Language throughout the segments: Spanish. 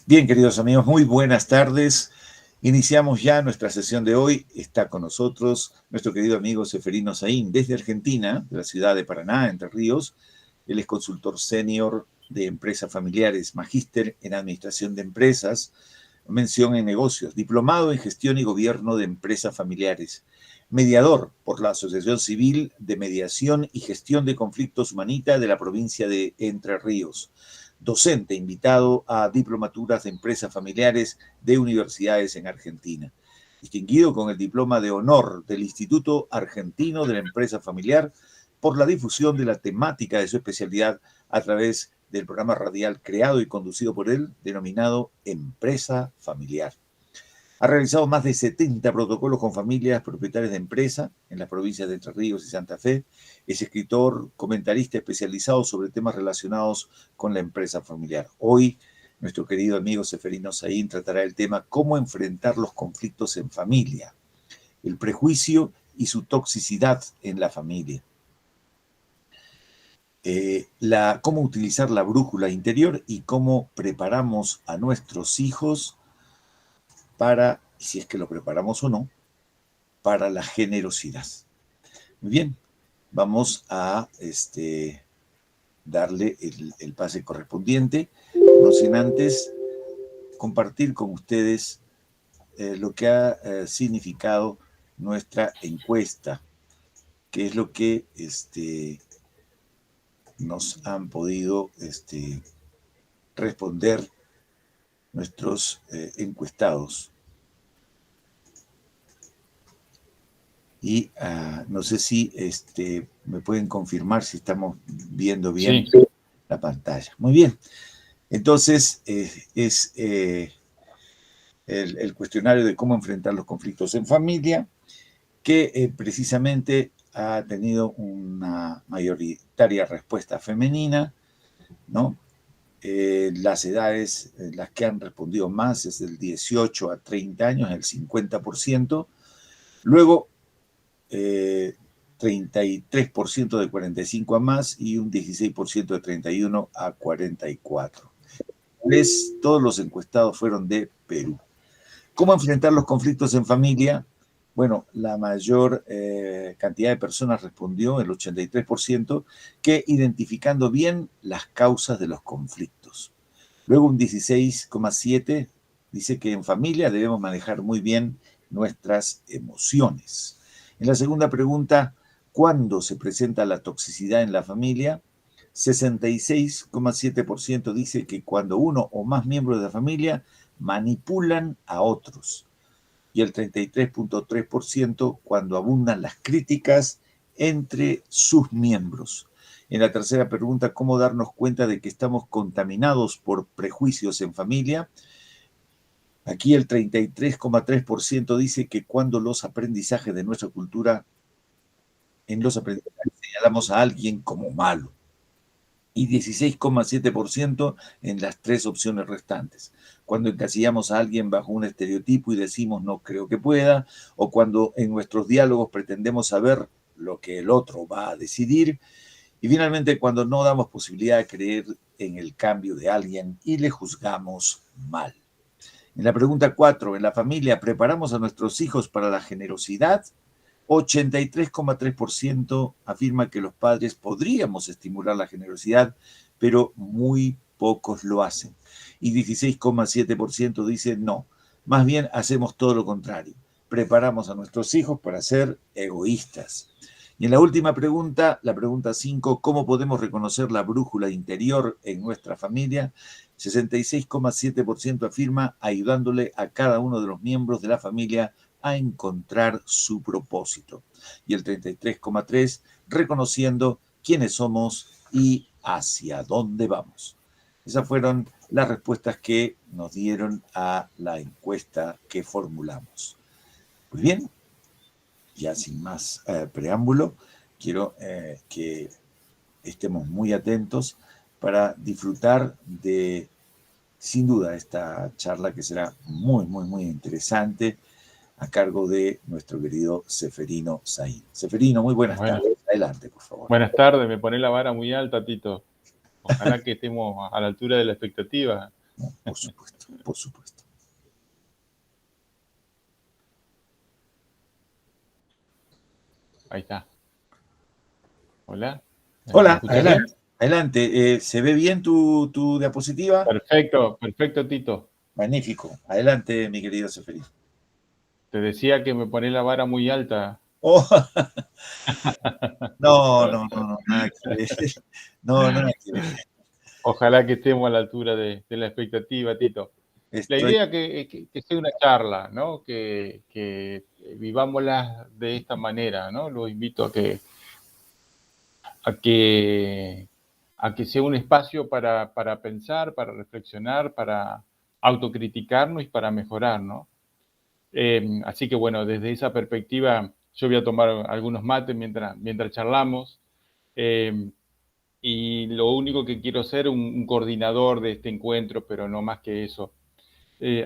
Bien, queridos amigos, muy buenas tardes. Iniciamos ya nuestra sesión de hoy. Está con nosotros nuestro querido amigo Seferino Saín, desde Argentina, de la ciudad de Paraná, Entre Ríos. Él es consultor senior de empresas familiares, magíster en administración de empresas, mención en negocios, diplomado en gestión y gobierno de empresas familiares, mediador por la Asociación Civil de Mediación y Gestión de Conflictos Humanita de la provincia de Entre Ríos, docente invitado a diplomaturas de empresas familiares de universidades en Argentina, distinguido con el diploma de honor del Instituto Argentino de la Empresa Familiar por la difusión de la temática de su especialidad a través del programa radial creado y conducido por él, denominado Empresa Familiar. Ha realizado más de 70 protocolos con familias propietarias de empresa en las provincias de Entre Ríos y Santa Fe. Es escritor, comentarista especializado sobre temas relacionados con la empresa familiar. Hoy, nuestro querido amigo Seferino Saín tratará el tema cómo enfrentar los conflictos en familia, el prejuicio y su toxicidad en la familia. Cómo utilizar la brújula interior y cómo preparamos a nuestros hijos para, si es que lo preparamos o no, para la generosidad. Muy bien, vamos a darle el pase correspondiente, no sin antes compartir con ustedes lo que ha significado nuestra encuesta, que es lo que nos han podido responder nuestros encuestados. Y no sé si me pueden confirmar si estamos viendo bien la pantalla. Muy bien. Entonces, es el cuestionario de cómo enfrentar los conflictos en familia, que precisamente ha tenido una mayoritaria respuesta femenina, ¿no? Las edades, las que han respondido más es del 18 a 30 años, el 50%. Luego, 33% de 45 a más y un 16% de 31 a 44. Todos los encuestados fueron de Perú. ¿Cómo enfrentar los conflictos en familia? Bueno, la mayor cantidad de personas respondió, el 83%, que identificando bien las causas de los conflictos. Luego un 16,7% dice que en familia debemos manejar muy bien nuestras emociones. En la segunda pregunta, ¿cuándo se presenta la toxicidad en la familia? 66,7% dice que cuando uno o más miembros de la familia manipulan a otros. Y el 33,3% cuando abundan las críticas entre sus miembros. En la tercera pregunta, ¿cómo darnos cuenta de que estamos contaminados por prejuicios en familia? Aquí el 33,3% dice que cuando los aprendizajes de nuestra cultura, en los aprendizajes señalamos a alguien como malo. Y 16,7% en las tres opciones restantes. Cuando encasillamos a alguien bajo un estereotipo y decimos no creo que pueda, o cuando en nuestros diálogos pretendemos saber lo que el otro va a decidir, y finalmente cuando no damos posibilidad de creer en el cambio de alguien y le juzgamos mal. En la pregunta 4, en la familia, ¿preparamos a nuestros hijos para la generosidad? 83,3% afirma que los padres podríamos estimular la generosidad, pero muy pocos lo hacen. Y 16,7% dice no, más bien hacemos todo lo contrario. Preparamos a nuestros hijos para ser egoístas. Y en la última pregunta, la pregunta 5, ¿cómo podemos reconocer la brújula interior en nuestra familia? 66,7% afirma ayudándole a cada uno de los miembros de la familia a encontrar su propósito. Y el 33,3% reconociendo quiénes somos y hacia dónde vamos. Esas fueron las respuestas que nos dieron a la encuesta que formulamos. Pues bien, ya sin más preámbulo, quiero que estemos muy atentos para disfrutar de, sin duda, esta charla que será muy, muy, muy interesante a cargo de nuestro querido Seferino Saín. Seferino, muy buenas tardes. Adelante, por favor. Buenas tardes, me pone la vara muy alta, Tito. Ojalá que estemos a la altura de la expectativa. No, por supuesto, por supuesto. Ahí está. Hola. ¿Me Hola, escuchas bien? adelante, adelante. ¿Se ve bien tu diapositiva? Perfecto, perfecto, Tito. Magnífico. Adelante, mi querido Seferino. Te decía que me pones la vara muy alta. Oh, no, no, no, no, nada que ver. No, nada que ver. Ojalá que estemos a la altura de la expectativa, Tito. La Estoy, idea que sea una charla, ¿no? Que vivámosla de esta manera, ¿no? Los invito a que, a que sea un espacio para pensar, para reflexionar, para autocriticarnos y para mejorar, ¿no? Así que bueno, desde esa perspectiva yo voy a tomar algunos mates mientras charlamos. Eh, y lo único que quiero ser un coordinador de este encuentro, pero no más que eso.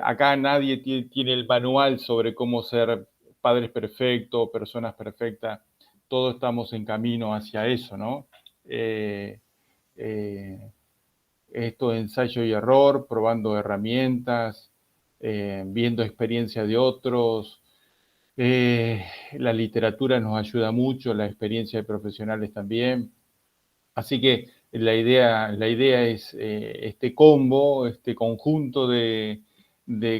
Acá nadie tiene el manual sobre cómo ser padres perfectos, personas perfectas. Todos estamos en camino hacia eso, ¿no? Eh, eh, Esto es ensayo y error, probando herramientas, viendo experiencia de otros. Eh, la literatura nos ayuda mucho, la experiencia de profesionales también. Así que la idea es este combo, este conjunto de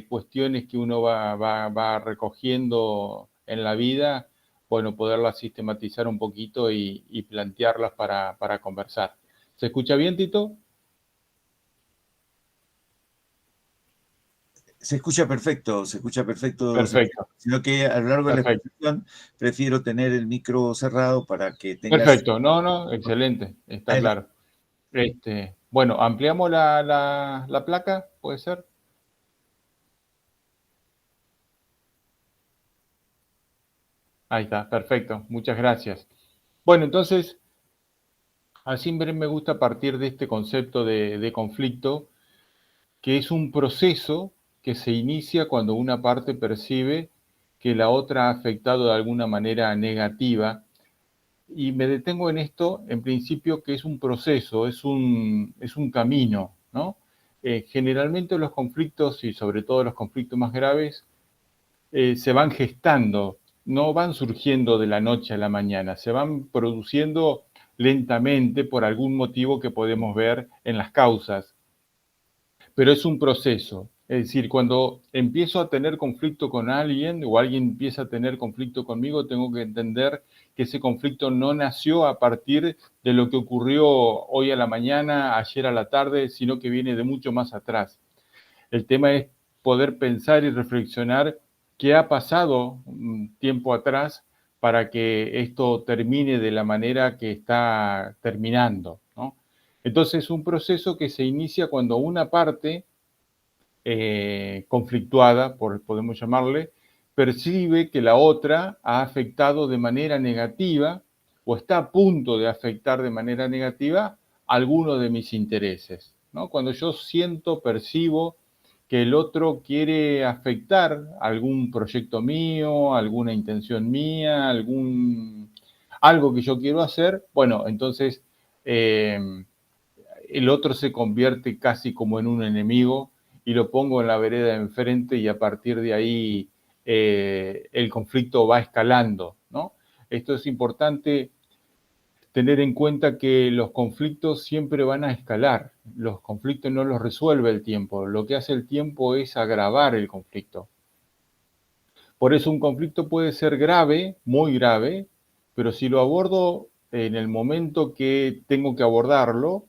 cuestiones que uno va recogiendo en la vida, bueno, poderlas sistematizar un poquito y plantearlas para conversar. ¿Se escucha bien, Tito? se escucha perfecto, se escucha perfecto, Perfecto, sino que a lo largo de la perfecto, exposición prefiero tener el micro cerrado para que tengas... perfecto. No, no, excelente, está Adelante. claro. Bueno, ampliamos la placa, ¿puede ser? Ahí está, perfecto, muchas gracias. Bueno, entonces, así me gusta partir de este concepto de conflicto, que es un proceso que se inicia cuando una parte percibe que la otra ha afectado de alguna manera negativa. Y me detengo en esto, en principio, que es un proceso, es un camino, ¿no? Generalmente los conflictos, y sobre todo los conflictos más graves, se van gestando, no van surgiendo de la noche a la mañana, se van produciendo lentamente por algún motivo que podemos ver en las causas, pero es un proceso. Es decir, cuando empiezo a tener conflicto con alguien o alguien empieza a tener conflicto conmigo, tengo que entender que ese conflicto no nació a partir de lo que ocurrió hoy a la mañana, ayer a la tarde, sino que viene de mucho más atrás. El tema es poder pensar y reflexionar qué ha pasado un tiempo atrás para que esto termine de la manera que está terminando, ¿no? Entonces, es un proceso que se inicia cuando una parte conflictuada, podemos llamarle, percibe que la otra ha afectado de manera negativa o está a punto de afectar de manera negativa alguno de mis intereses, ¿no? Cuando yo siento, percibo que el otro quiere afectar algún proyecto mío, alguna intención mía, algo que yo quiero hacer, bueno, entonces el otro se convierte casi como en un enemigo y lo pongo en la vereda de enfrente y a partir de ahí el conflicto va escalando, ¿no? Esto es importante tener en cuenta que los conflictos siempre van a escalar, los conflictos no los resuelve el tiempo, lo que hace el tiempo es agravar el conflicto. Por eso un conflicto puede ser grave, muy grave, pero si lo abordo en el momento que tengo que abordarlo,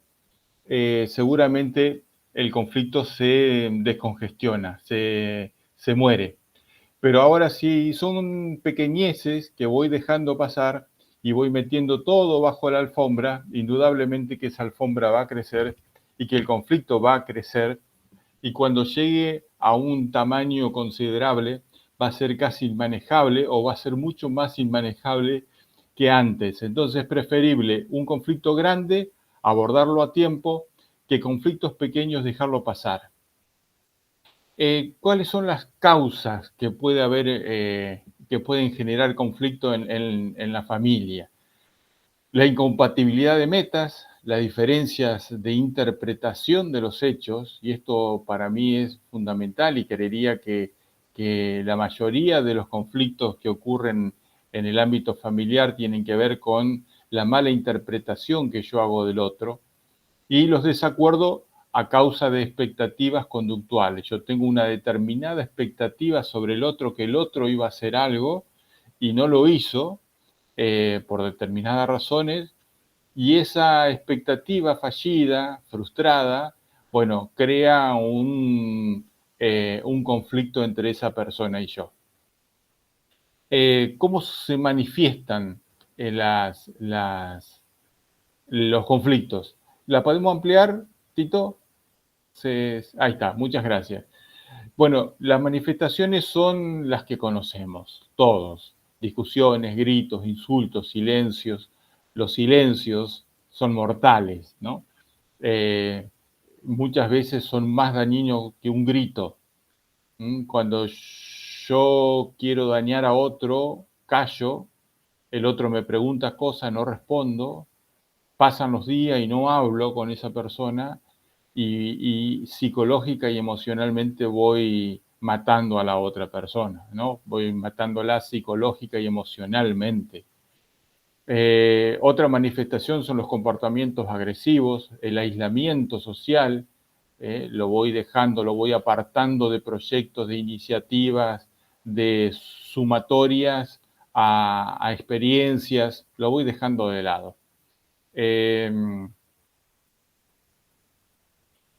seguramente el conflicto se descongestiona, se muere. Pero ahora si son pequeñeces que voy dejando pasar y voy metiendo todo bajo la alfombra, indudablemente que esa alfombra va a crecer y que el conflicto va a crecer y cuando llegue a un tamaño considerable va a ser casi inmanejable o va a ser mucho más inmanejable que antes. Entonces es preferible un conflicto grande, abordarlo a tiempo, que conflictos pequeños dejarlo pasar. ¿Cuáles son las causas que puede haber, que pueden generar conflicto en la familia? La incompatibilidad de metas, las diferencias de interpretación de los hechos, y esto para mí es fundamental y creería que la mayoría de los conflictos que ocurren en el ámbito familiar tienen que ver con la mala interpretación que yo hago del otro y los desacuerdos a causa de expectativas conductuales. Yo tengo una determinada expectativa sobre el otro, que el otro iba a hacer algo y no lo hizo por determinadas razones, y esa expectativa fallida, frustrada, bueno, crea un conflicto entre esa persona y yo. ¿Cómo se manifiestan los conflictos? ¿La podemos ampliar, Tito? Ahí está, muchas gracias. Bueno, las manifestaciones son las que conocemos, todos. Discusiones, gritos, insultos, silencios. Los silencios son mortales, ¿no? Muchas veces son más dañinos que un grito. Cuando yo quiero dañar a otro, callo, el otro me pregunta cosas, no respondo, pasan los días y no hablo con esa persona y psicológica y emocionalmente voy matando a la otra persona, ¿no? Voy matándola psicológica y emocionalmente. Otra manifestación son los comportamientos agresivos, el aislamiento social, lo voy dejando, lo voy apartando de proyectos, de iniciativas, de sumatorias a experiencias, lo voy dejando de lado.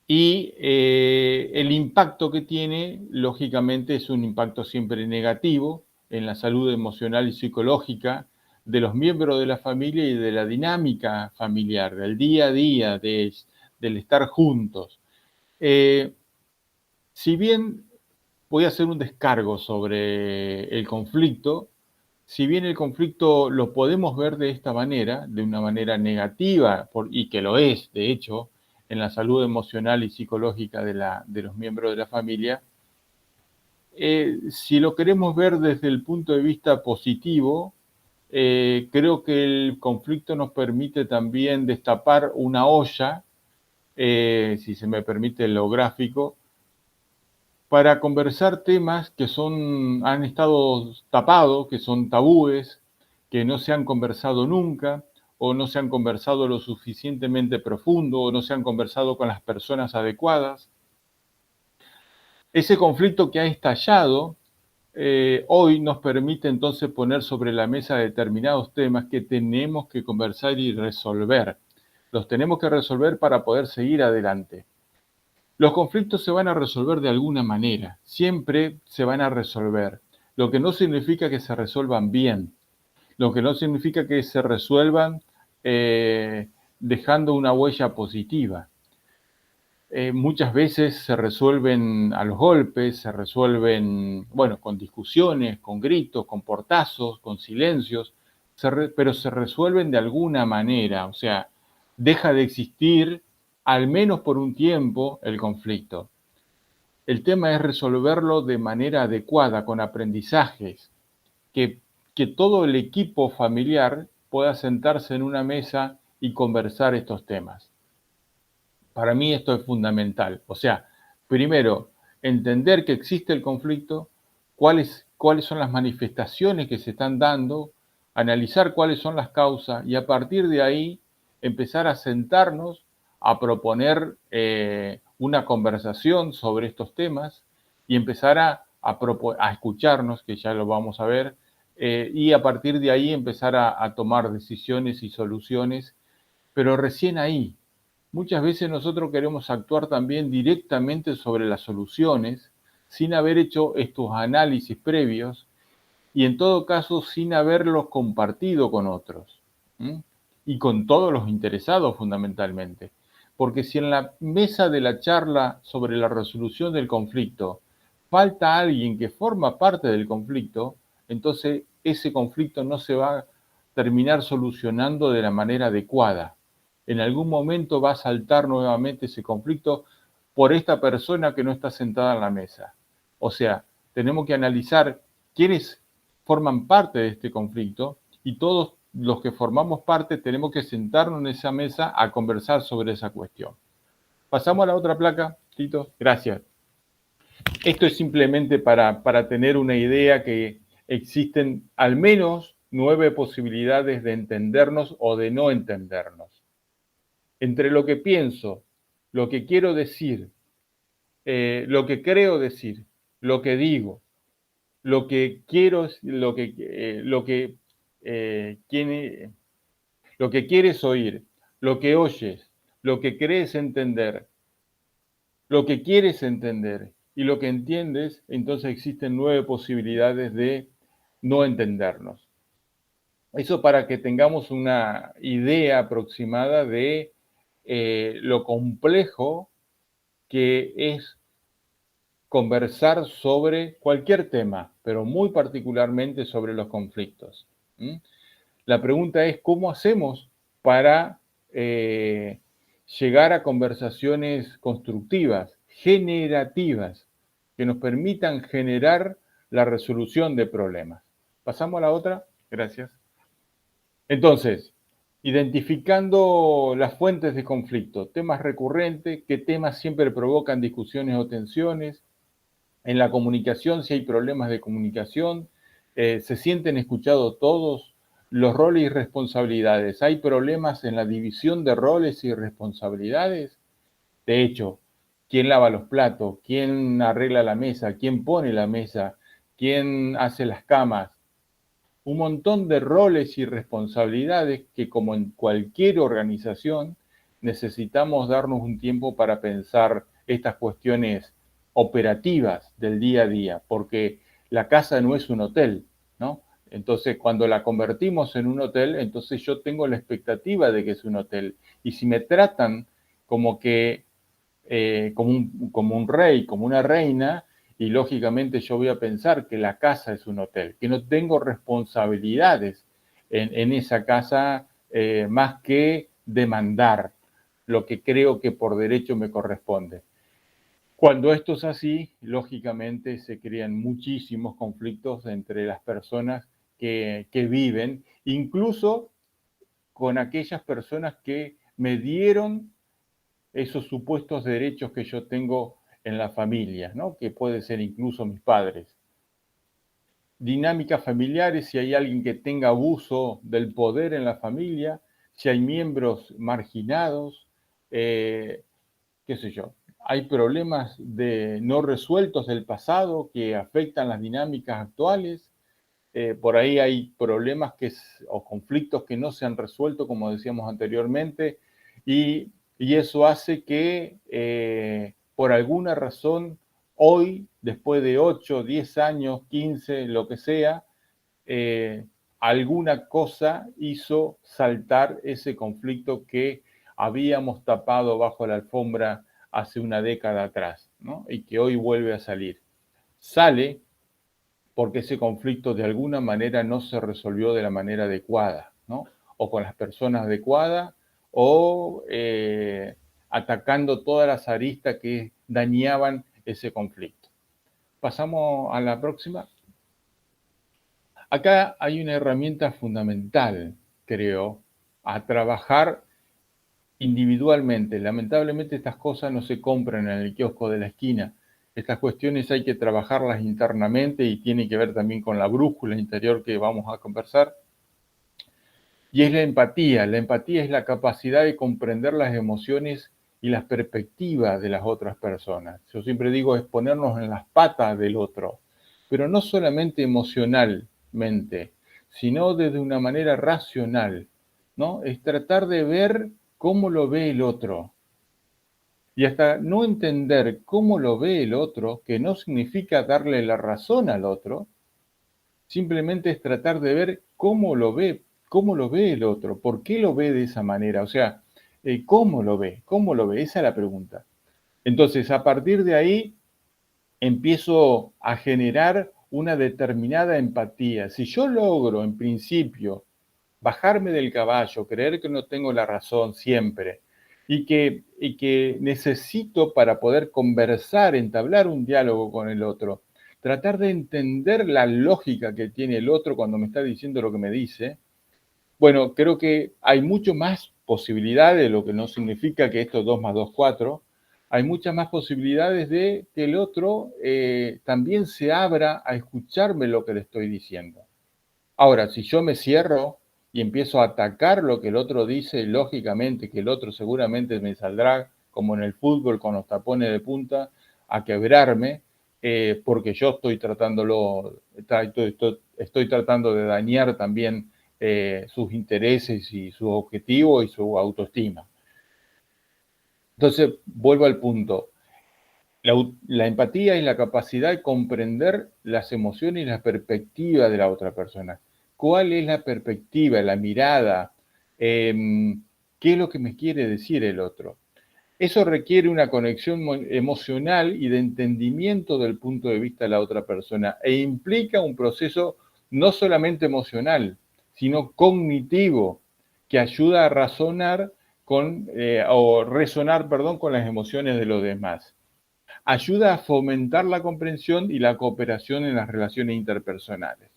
Y el impacto que tiene, lógicamente, es un impacto siempre negativo en la salud emocional y psicológica de los miembros de la familia y de la dinámica familiar, del día a día, del estar juntos. Si bien voy a hacer un descargo sobre el conflicto, si bien el conflicto lo podemos ver de esta manera, de una manera negativa, y que lo es, de hecho, en la salud emocional y psicológica de los miembros de la familia, si lo queremos ver desde el punto de vista positivo, creo que el conflicto nos permite también destapar una olla, si se me permite lo gráfico, para conversar temas que han estado tapados, que son tabúes, que no se han conversado nunca, o no se han conversado lo suficientemente profundo, o no se han conversado con las personas adecuadas. Ese conflicto que ha estallado hoy nos permite entonces poner sobre la mesa determinados temas que tenemos que conversar y resolver. Los tenemos que resolver para poder seguir adelante. Los conflictos se van a resolver de alguna manera, siempre se van a resolver, lo que no significa que se resuelvan bien, lo que no significa que se resuelvan dejando una huella positiva. Muchas veces se resuelven a los golpes, se resuelven, bueno, con discusiones, con gritos, con portazos, con silencios, pero se resuelven de alguna manera, o sea, deja de existir al menos por un tiempo el conflicto. El tema es resolverlo de manera adecuada, con aprendizajes, que todo el equipo familiar pueda sentarse en una mesa y conversar estos temas. Para mí esto es fundamental. O sea, primero, entender que existe el conflicto, cuáles son las manifestaciones que se están dando, analizar cuáles son las causas y a partir de ahí empezar a sentarnos a proponer una conversación sobre estos temas y empezar a escucharnos, que ya lo vamos a ver, y a partir de ahí empezar a tomar decisiones y soluciones, pero recién ahí. Muchas veces nosotros queremos actuar también directamente sobre las soluciones sin haber hecho estos análisis previos y en todo caso sin haberlos compartido con otros y con todos los interesados fundamentalmente. Porque si en la mesa de la charla sobre la resolución del conflicto falta alguien que forma parte del conflicto, entonces ese conflicto no se va a terminar solucionando de la manera adecuada. En algún momento va a saltar nuevamente ese conflicto por esta persona que no está sentada en la mesa. O sea, tenemos que analizar quiénes forman parte de este conflicto y todos los que formamos parte tenemos que sentarnos en esa mesa a conversar sobre esa cuestión. Pasamos a la otra placa, Tito. Gracias. Esto es simplemente para tener una idea que existen al menos 9 posibilidades de entendernos o de no entendernos. Entre lo que pienso, lo que quiero decir, lo que creo decir, lo que digo, lo que quiero, lo que quieres oír, lo que oyes, lo que crees entender, lo que quieres entender y lo que entiendes, entonces existen 9 posibilidades de no entendernos. Eso para que tengamos una idea aproximada de lo complejo que es conversar sobre cualquier tema, pero muy particularmente sobre los conflictos. La pregunta es, ¿cómo hacemos para llegar a conversaciones constructivas, generativas, que nos permitan generar la resolución de problemas? Pasamos a la otra. Gracias. Entonces, identificando las fuentes de conflicto, temas recurrentes, qué temas siempre provocan discusiones o tensiones. En la comunicación, si hay problemas de comunicación, se sienten escuchados todos, los roles y responsabilidades. ¿Hay problemas en la división de roles y responsabilidades? De hecho, ¿quién lava los platos? ¿Quién arregla la mesa? ¿Quién pone la mesa? ¿Quién hace las camas? Un montón de roles y responsabilidades que, como en cualquier organización, necesitamos darnos un tiempo para pensar estas cuestiones operativas del día a día, porque la casa no es un hotel, ¿no? Entonces, cuando la convertimos en un hotel, entonces yo tengo la expectativa de que es un hotel. Y si me tratan como que, como un rey, como una reina, y lógicamente yo voy a pensar que la casa es un hotel, que no tengo responsabilidades en esa casa más que demandar lo que creo que por derecho me corresponde. Cuando esto es así, lógicamente se crean muchísimos conflictos entre las personas que viven, incluso con aquellas personas que me dieron esos supuestos derechos que yo tengo en la familia, ¿no? Que puede ser incluso mis padres. Dinámicas familiares, si hay alguien que tenga abuso del poder en la familia, si hay miembros marginados, qué sé yo. Hay problemas no resueltos del pasado que afectan las dinámicas actuales. Por ahí hay problemas o conflictos que no se han resuelto, como decíamos anteriormente, y eso hace que por alguna razón hoy, después de 8, 10 años, 15, lo que sea, alguna cosa hizo saltar ese conflicto que habíamos tapado bajo la alfombra hace una década atrás, ¿no? Y que hoy vuelve a salir. Sale porque ese conflicto de alguna manera no se resolvió de la manera adecuada, ¿no? O con las personas adecuadas, o atacando todas las aristas que dañaban ese conflicto. Pasamos a la próxima. Acá hay una herramienta fundamental, creo, a trabajar individualmente. Lamentablemente estas cosas no se compran en el kiosco de la esquina. Estas cuestiones hay que trabajarlas internamente y tiene que ver también con la brújula interior que vamos a conversar. Y es la empatía. La empatía es la capacidad de comprender las emociones y las perspectivas de las otras personas. Yo siempre digo, es ponernos en las patas del otro, pero no solamente emocionalmente, sino desde una manera racional, ¿no? Es tratar de ver cómo lo ve el otro. Y hasta no entender cómo lo ve el otro, que no significa darle la razón al otro, simplemente es tratar de ver cómo lo ve el otro, por qué lo ve de esa manera, o sea, ¿cómo lo ve? ¿Cómo lo ve? Esa es la pregunta. Entonces, a partir de ahí, empiezo a generar una determinada empatía. Si yo logro, en principio, bajarme del caballo, creer que no tengo la razón siempre, y que necesito para poder conversar, entablar un diálogo con el otro, tratar de entender la lógica que tiene el otro cuando me está diciendo lo que me dice, Bueno, creo que hay mucho más posibilidades, lo que no significa que esto 2 más 2, 4. Hay muchas más posibilidades de que el otro también se abra a escucharme lo que le estoy diciendo. Ahora, si yo me cierro y empiezo a atacar lo que el otro dice, lógicamente que el otro seguramente me saldrá, como en el fútbol con los tapones de punta, a quebrarme, porque yo estoy tratando de dañar también sus intereses y sus objetivos y su autoestima. Entonces, vuelvo al punto. La empatía es la capacidad de comprender las emociones y la perspectiva de la otra persona. ¿Cuál es la perspectiva, la mirada? ¿Qué es lo que me quiere decir el otro? Eso requiere una conexión emocional y de entendimiento del punto de vista de la otra persona e implica un proceso no solamente emocional, sino cognitivo, que ayuda a razonar o resonar, perdón, con las emociones de los demás. Ayuda a fomentar la comprensión y la cooperación en las relaciones interpersonales.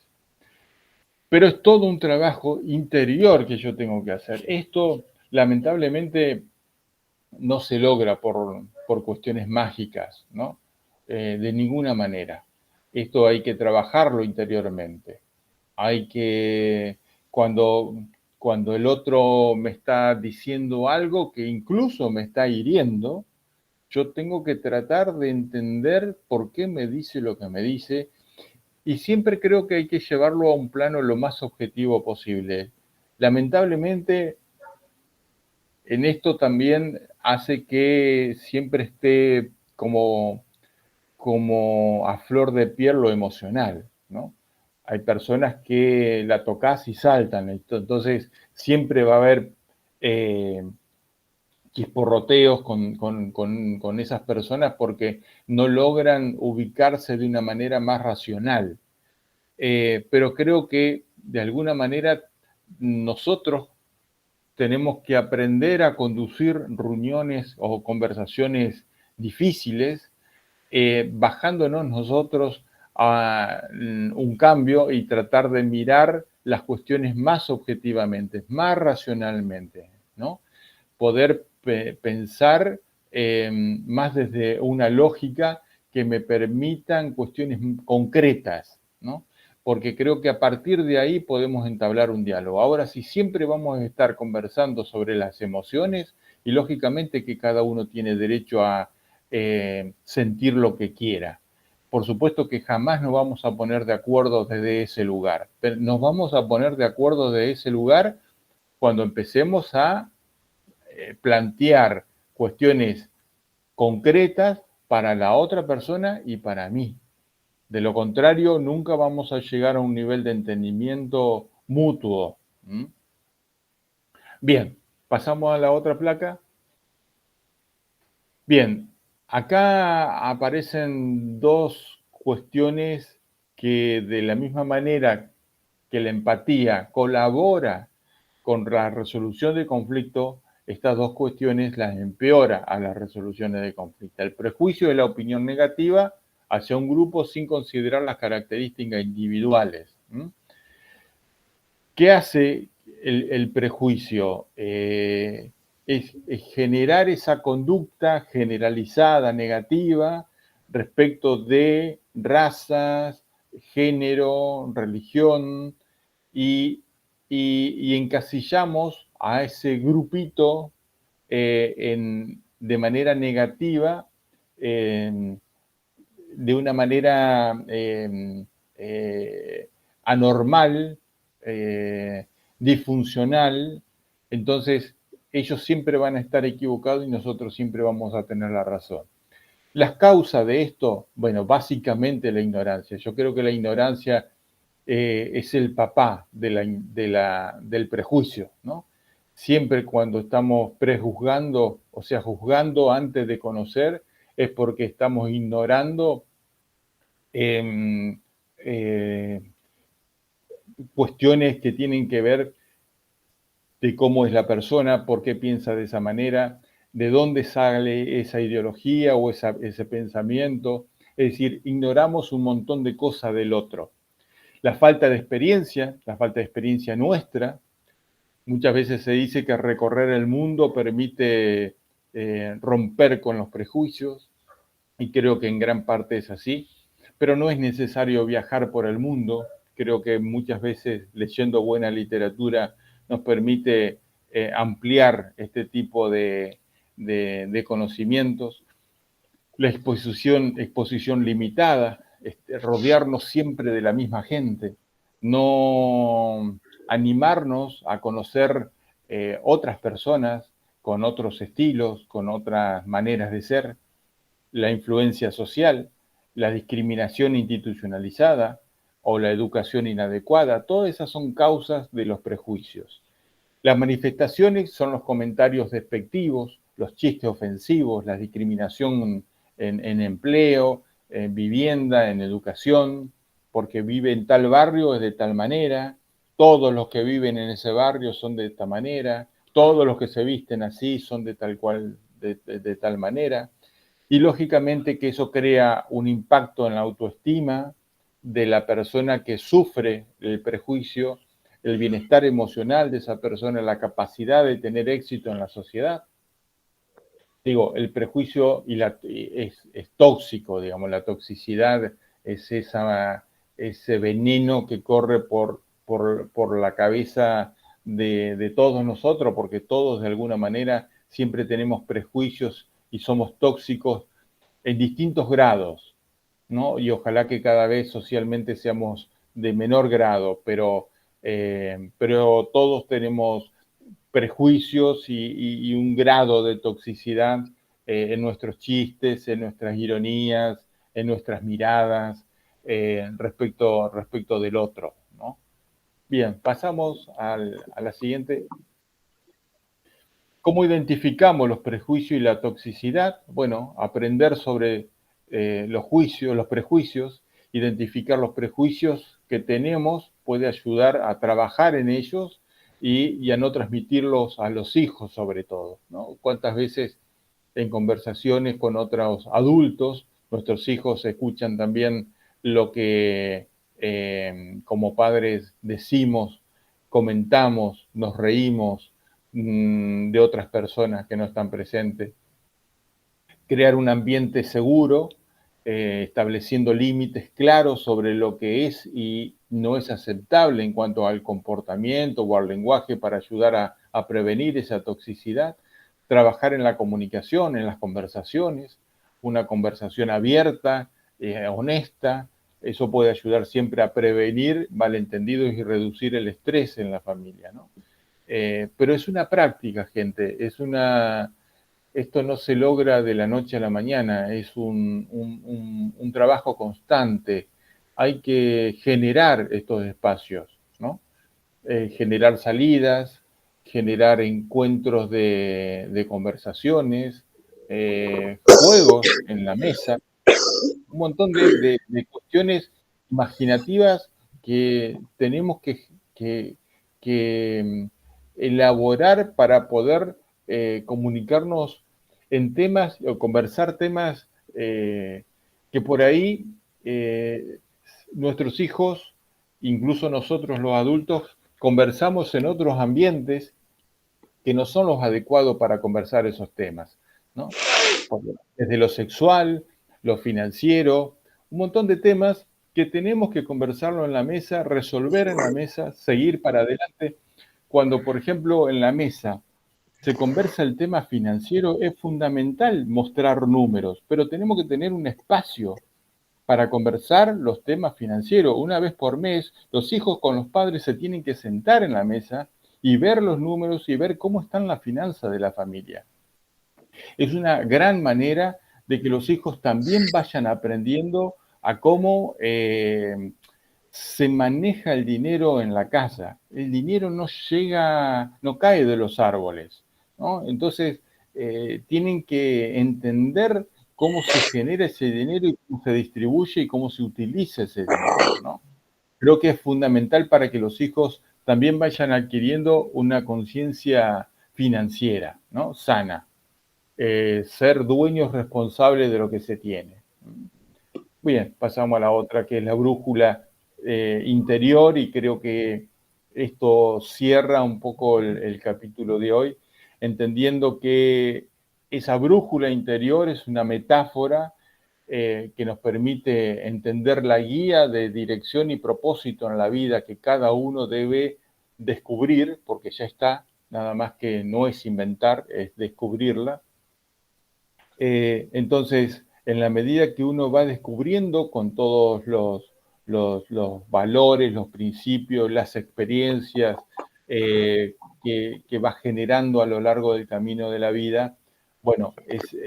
Pero es todo un trabajo interior que yo tengo que hacer. Esto, lamentablemente, no se logra por cuestiones mágicas, ¿no? De ninguna manera. Esto hay que trabajarlo interiormente. Hay que, cuando, cuando el otro me está diciendo algo que incluso me está hiriendo, yo tengo que tratar de entender por qué me dice lo que me dice, y siempre creo que hay que llevarlo a un plano lo más objetivo posible. Lamentablemente, en esto también hace que siempre esté como a flor de piel lo emocional, ¿no? Hay personas que la tocas y saltan, entonces siempre va a haber chisporroteos con esas personas porque no logran ubicarse de una manera más racional. Pero creo que de alguna manera nosotros tenemos que aprender a conducir reuniones o conversaciones difíciles, bajándonos nosotros a un cambio y tratar de mirar las cuestiones más objetivamente, más racionalmente, ¿no? Poder pensar más desde una lógica que me permitan cuestiones concretas, ¿no? Porque creo que a partir de ahí podemos entablar un diálogo. Ahora, si siempre vamos a estar conversando sobre las emociones, y lógicamente que cada uno tiene derecho a sentir lo que quiera. Por supuesto que jamás nos vamos a poner de acuerdo desde ese lugar. Pero nos vamos a poner de acuerdo desde ese lugar cuando empecemos a plantear cuestiones concretas para la otra persona y para mí. De lo contrario, nunca vamos a llegar a un nivel de entendimiento mutuo. Bien, pasamos a la otra placa. Bien, acá aparecen dos cuestiones que de la misma manera que la empatía colabora con la resolución de conflicto, estas dos cuestiones las empeora a las resoluciones de conflicto. El prejuicio de la opinión negativa hacia un grupo sin considerar las características individuales. ¿Qué hace el prejuicio? Es generar esa conducta generalizada negativa respecto de razas, género, religión, y encasillamos a ese grupito de manera negativa, de una manera anormal, disfuncional. Entonces ellos siempre van a estar equivocados y nosotros siempre vamos a tener la razón. Las causas de esto, bueno, básicamente la ignorancia. Yo creo que la ignorancia es el papá del prejuicio, ¿no? Siempre cuando estamos prejuzgando, o sea, juzgando antes de conocer, es porque estamos ignorando cuestiones que tienen que ver de cómo es la persona, por qué piensa de esa manera, de dónde sale esa ideología o ese pensamiento. Es decir, ignoramos un montón de cosas del otro. La falta de experiencia nuestra, Muchas veces se dice que recorrer el mundo permite romper con los prejuicios, y creo que en gran parte es así, pero no es necesario viajar por el mundo. Creo que muchas veces leyendo buena literatura nos permite ampliar este tipo de conocimientos. La exposición limitada, rodearnos siempre de la misma gente, no animarnos a conocer otras personas con otros estilos, con otras maneras de ser, la influencia social, la discriminación institucionalizada o la educación inadecuada, todas esas son causas de los prejuicios. Las manifestaciones son los comentarios despectivos, los chistes ofensivos, la discriminación en empleo, en vivienda, en educación, porque vive en tal barrio es de tal manera, todos los que viven en ese barrio son de esta manera, todos los que se visten así son de tal cual, de tal manera. Y lógicamente que eso crea un impacto en la autoestima de la persona que sufre el prejuicio, el bienestar emocional de esa persona, la capacidad de tener éxito en la sociedad. Digo, el prejuicio es tóxico, digamos, la toxicidad es ese veneno que corre por la cabeza de todos nosotros, porque todos de alguna manera siempre tenemos prejuicios y somos tóxicos en distintos grados, ¿no? Y ojalá que cada vez socialmente seamos de menor grado, pero todos tenemos prejuicios y un grado de toxicidad en nuestros chistes, en nuestras ironías, en nuestras miradas respecto del otro, ¿no? Bien, pasamos a la siguiente. ¿Cómo identificamos los prejuicios y la toxicidad? Bueno, aprender sobre los prejuicios, identificar los prejuicios que tenemos puede ayudar a trabajar en ellos y a no transmitirlos a los hijos sobre todo, ¿no? ¿Cuántas veces en conversaciones con otros adultos nuestros hijos escuchan también lo que como padres decimos, comentamos, nos reímos de otras personas que no están presentes? Crear un ambiente seguro, estableciendo límites claros sobre lo que es y no es aceptable en cuanto al comportamiento o al lenguaje para ayudar a prevenir esa toxicidad. Trabajar en la comunicación, en las conversaciones, una conversación abierta, honesta. Eso puede ayudar siempre a prevenir malentendidos y reducir el estrés en la familia, ¿no? Pero es una práctica, gente, esto no se logra de la noche a la mañana, es un trabajo constante. Hay que generar estos espacios, ¿no? Generar salidas, generar encuentros de conversaciones, juegos en la mesa, un montón de cuestiones imaginativas que tenemos que elaborar para poder comunicarnos en temas o conversar temas que por ahí nuestros hijos, incluso nosotros los adultos, conversamos en otros ambientes que no son los adecuados para conversar esos temas, ¿no? Desde lo sexual, lo financiero, un montón de temas que tenemos que conversarlo en la mesa, resolver en la mesa, seguir para adelante. Cuando, por ejemplo, en la mesa se conversa el tema financiero, es fundamental mostrar números, pero tenemos que tener un espacio para conversar los temas financieros. Una vez por mes, los hijos con los padres se tienen que sentar en la mesa y ver los números y ver cómo están las finanzas de la familia. Es una gran manera de que los hijos también vayan aprendiendo a cómo se maneja el dinero en la casa. El dinero no llega, no cae de los árboles, ¿no? Entonces, tienen que entender cómo se genera ese dinero y cómo se distribuye y cómo se utiliza ese dinero, ¿no? Creo que es fundamental para que los hijos también vayan adquiriendo una conciencia financiera, ¿no? Sana. Ser dueños responsables de lo que se tiene. Bien, pasamos a la otra, que es la brújula interior, y creo que esto cierra un poco el capítulo de hoy, entendiendo que esa brújula interior es una metáfora que nos permite entender la guía de dirección y propósito en la vida que cada uno debe descubrir, porque ya está, nada más que no es inventar, es descubrirla. Entonces, en la medida que uno va descubriendo con todos los valores, los principios, las experiencias que va generando a lo largo del camino de la vida, bueno,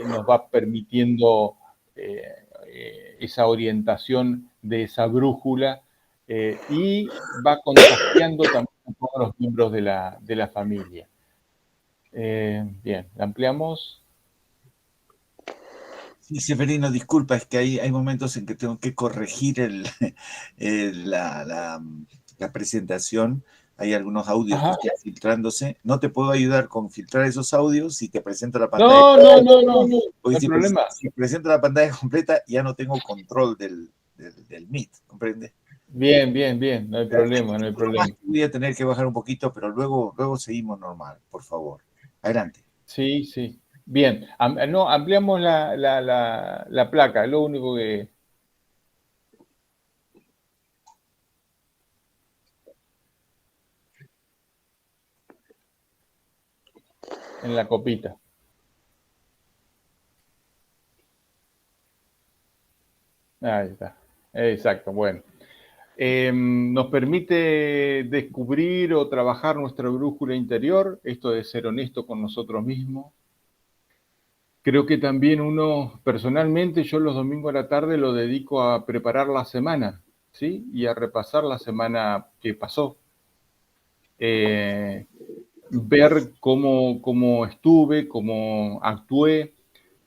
nos va permitiendo esa orientación de esa brújula y va contagiando también a todos los miembros de la familia. Bien, ¿la ampliamos? Sí, Severino, disculpa, es que hay momentos en que tengo que corregir la presentación. Hay algunos audios que Ajá. están filtrándose. No te puedo ayudar con filtrar esos audios si te presento la pantalla. No, no, no, no, no, Porque no hay problema. si presento la pantalla completa, ya no tengo control del Meet, ¿comprende? Bien, bien, bien, no hay problema, no hay problema. Voy a tener que bajar un poquito, pero luego seguimos normal, por favor. Adelante. Sí, sí. Bien, no, ampliamos la placa, es lo único que... en la copita. Ahí está. Exacto, bueno. Nos permite descubrir o trabajar nuestra brújula interior, esto de ser honesto con nosotros mismos. Creo que también uno, personalmente, yo los domingos a la tarde lo dedico a preparar la semana, ¿sí? Y a repasar la semana que pasó. Ver cómo estuve, cómo actué,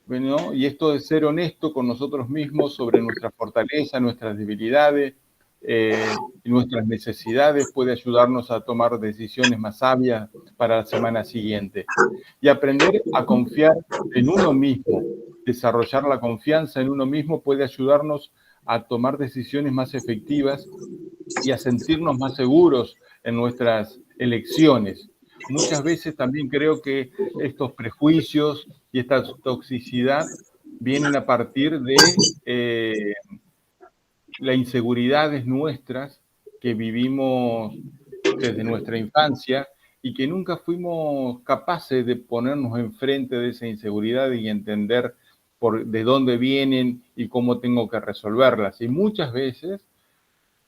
¿no? Y esto de ser honesto con nosotros mismos sobre nuestra fortaleza, nuestras debilidades y nuestras necesidades puede ayudarnos a tomar decisiones más sabias para la semana siguiente. Y aprender a confiar en uno mismo, desarrollar la confianza en uno mismo puede ayudarnos a tomar decisiones más efectivas y a sentirnos más seguros en nuestras elecciones. Muchas veces también creo que estos prejuicios y esta toxicidad vienen a partir de las inseguridades nuestras que vivimos desde nuestra infancia y que nunca fuimos capaces de ponernos enfrente de esa inseguridad y entender de dónde vienen y cómo tengo que resolverlas. Y muchas veces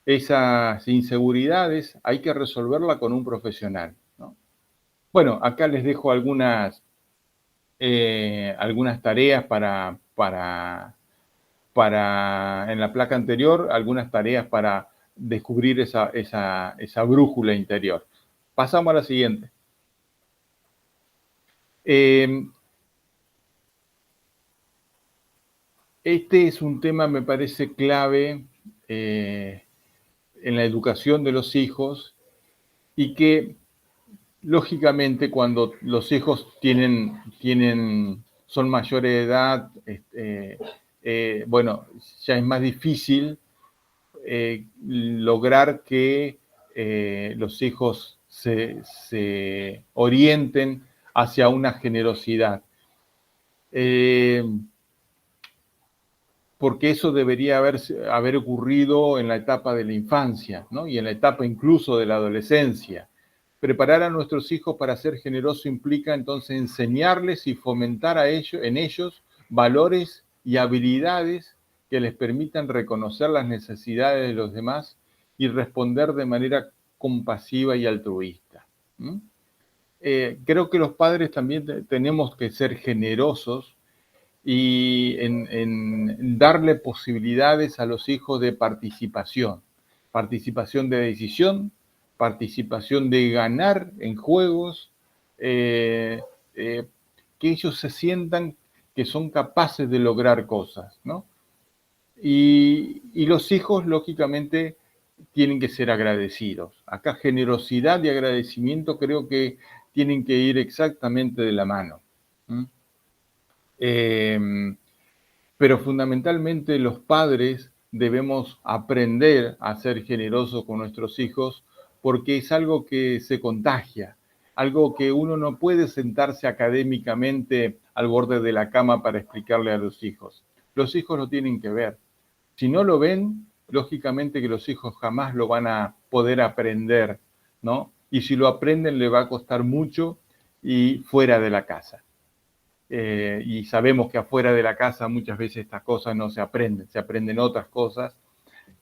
esas inseguridades hay que resolverla con un profesional, ¿no? Bueno, acá les dejo algunas tareas en la placa anterior, algunas tareas para descubrir esa brújula interior. Pasamos a la siguiente. Este es un tema, me parece, clave en la educación de los hijos y que lógicamente, cuando los hijos son mayores de edad, bueno, ya es más difícil lograr que los hijos se orienten hacia una generosidad. Porque eso debería haber ocurrido en la etapa de la infancia, ¿no? Y en la etapa incluso de la adolescencia. Preparar a nuestros hijos para ser generoso implica entonces enseñarles y fomentar en ellos valores y habilidades que les permitan reconocer las necesidades de los demás y responder de manera compasiva y altruista. Creo que los padres también tenemos que ser generosos y en darle posibilidades a los hijos de participación de decisión, participación de ganar en juegos, que ellos se sientan que son capaces de lograr cosas, ¿no? Y los hijos, lógicamente, tienen que ser agradecidos. Acá generosidad y agradecimiento creo que tienen que ir exactamente de la mano. Pero fundamentalmente los padres debemos aprender a ser generosos con nuestros hijos porque es algo que se contagia, algo que uno no puede sentarse académicamente al borde de la cama para explicarle a los hijos. Los hijos lo tienen que ver. Si no lo ven, lógicamente que los hijos jamás lo van a poder aprender, ¿no? Y si lo aprenden, le va a costar mucho y fuera de la casa. Y sabemos que afuera de la casa muchas veces estas cosas no se aprenden otras cosas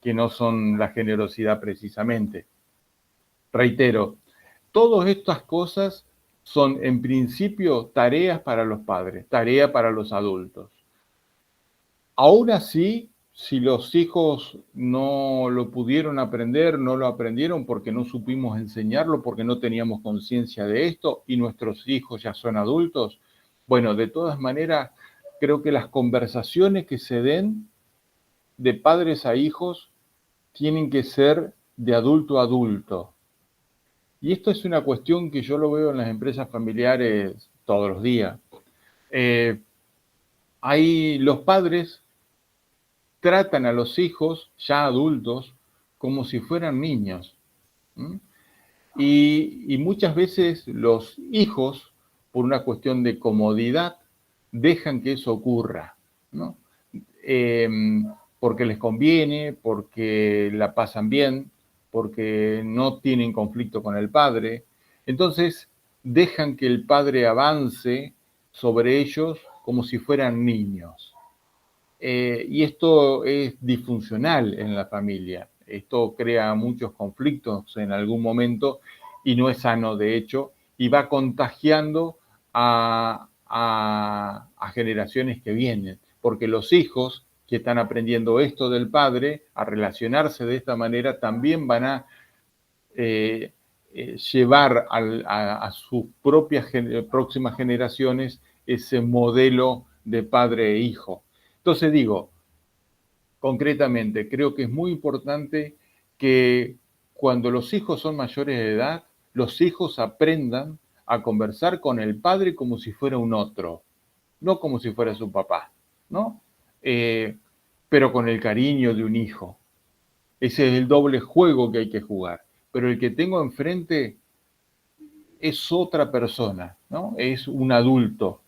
que no son la generosidad precisamente. Reitero, todas estas cosas son en principio tareas para los padres, tareas para los adultos. Aún así, si los hijos no lo pudieron aprender, no lo aprendieron porque no supimos enseñarlo, porque no teníamos conciencia de esto y nuestros hijos ya son adultos, bueno, de todas maneras, creo que las conversaciones que se den de padres a hijos tienen que ser de adulto a adulto. Y esto es una cuestión que yo lo veo en las empresas familiares todos los días. Hay los padres tratan a los hijos, ya adultos, como si fueran niños. Y muchas veces los hijos, por una cuestión de comodidad, dejan que eso ocurra, ¿no? Porque les conviene, porque la pasan bien, porque no tienen conflicto con el padre. Entonces, dejan que el padre avance sobre ellos como si fueran niños. Y esto es disfuncional en la familia. Esto crea muchos conflictos en algún momento y no es sano, de hecho, y va contagiando a generaciones que vienen, porque los hijos que están aprendiendo esto del padre, a relacionarse de esta manera, también van a llevar a sus propias próximas generaciones ese modelo de padre e hijo. Entonces digo, concretamente, creo que es muy importante que cuando los hijos son mayores de edad, los hijos aprendan a conversar con el padre como si fuera un otro, no como si fuera su papá, ¿no? Pero con el cariño de un hijo. Ese es el doble juego que hay que jugar. Pero el que tengo enfrente es otra persona, ¿no? Es un adulto,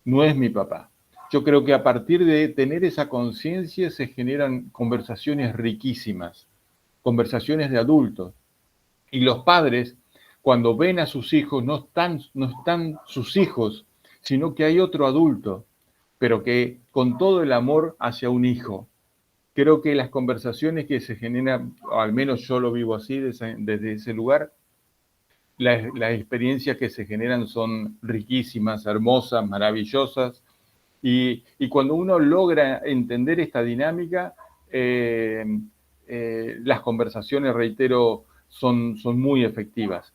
no es mi papá. Yo creo que a partir de tener esa conciencia se generan conversaciones riquísimas, conversaciones de adultos. Y los padres, cuando ven a sus hijos, no están sus hijos, sino que hay otro adulto, pero que con todo el amor hacia un hijo. Creo que las conversaciones que se generan, o al menos yo lo vivo así desde ese lugar, las experiencias que se generan son riquísimas, hermosas, maravillosas, y cuando uno logra entender esta dinámica, las conversaciones, reitero, son muy efectivas.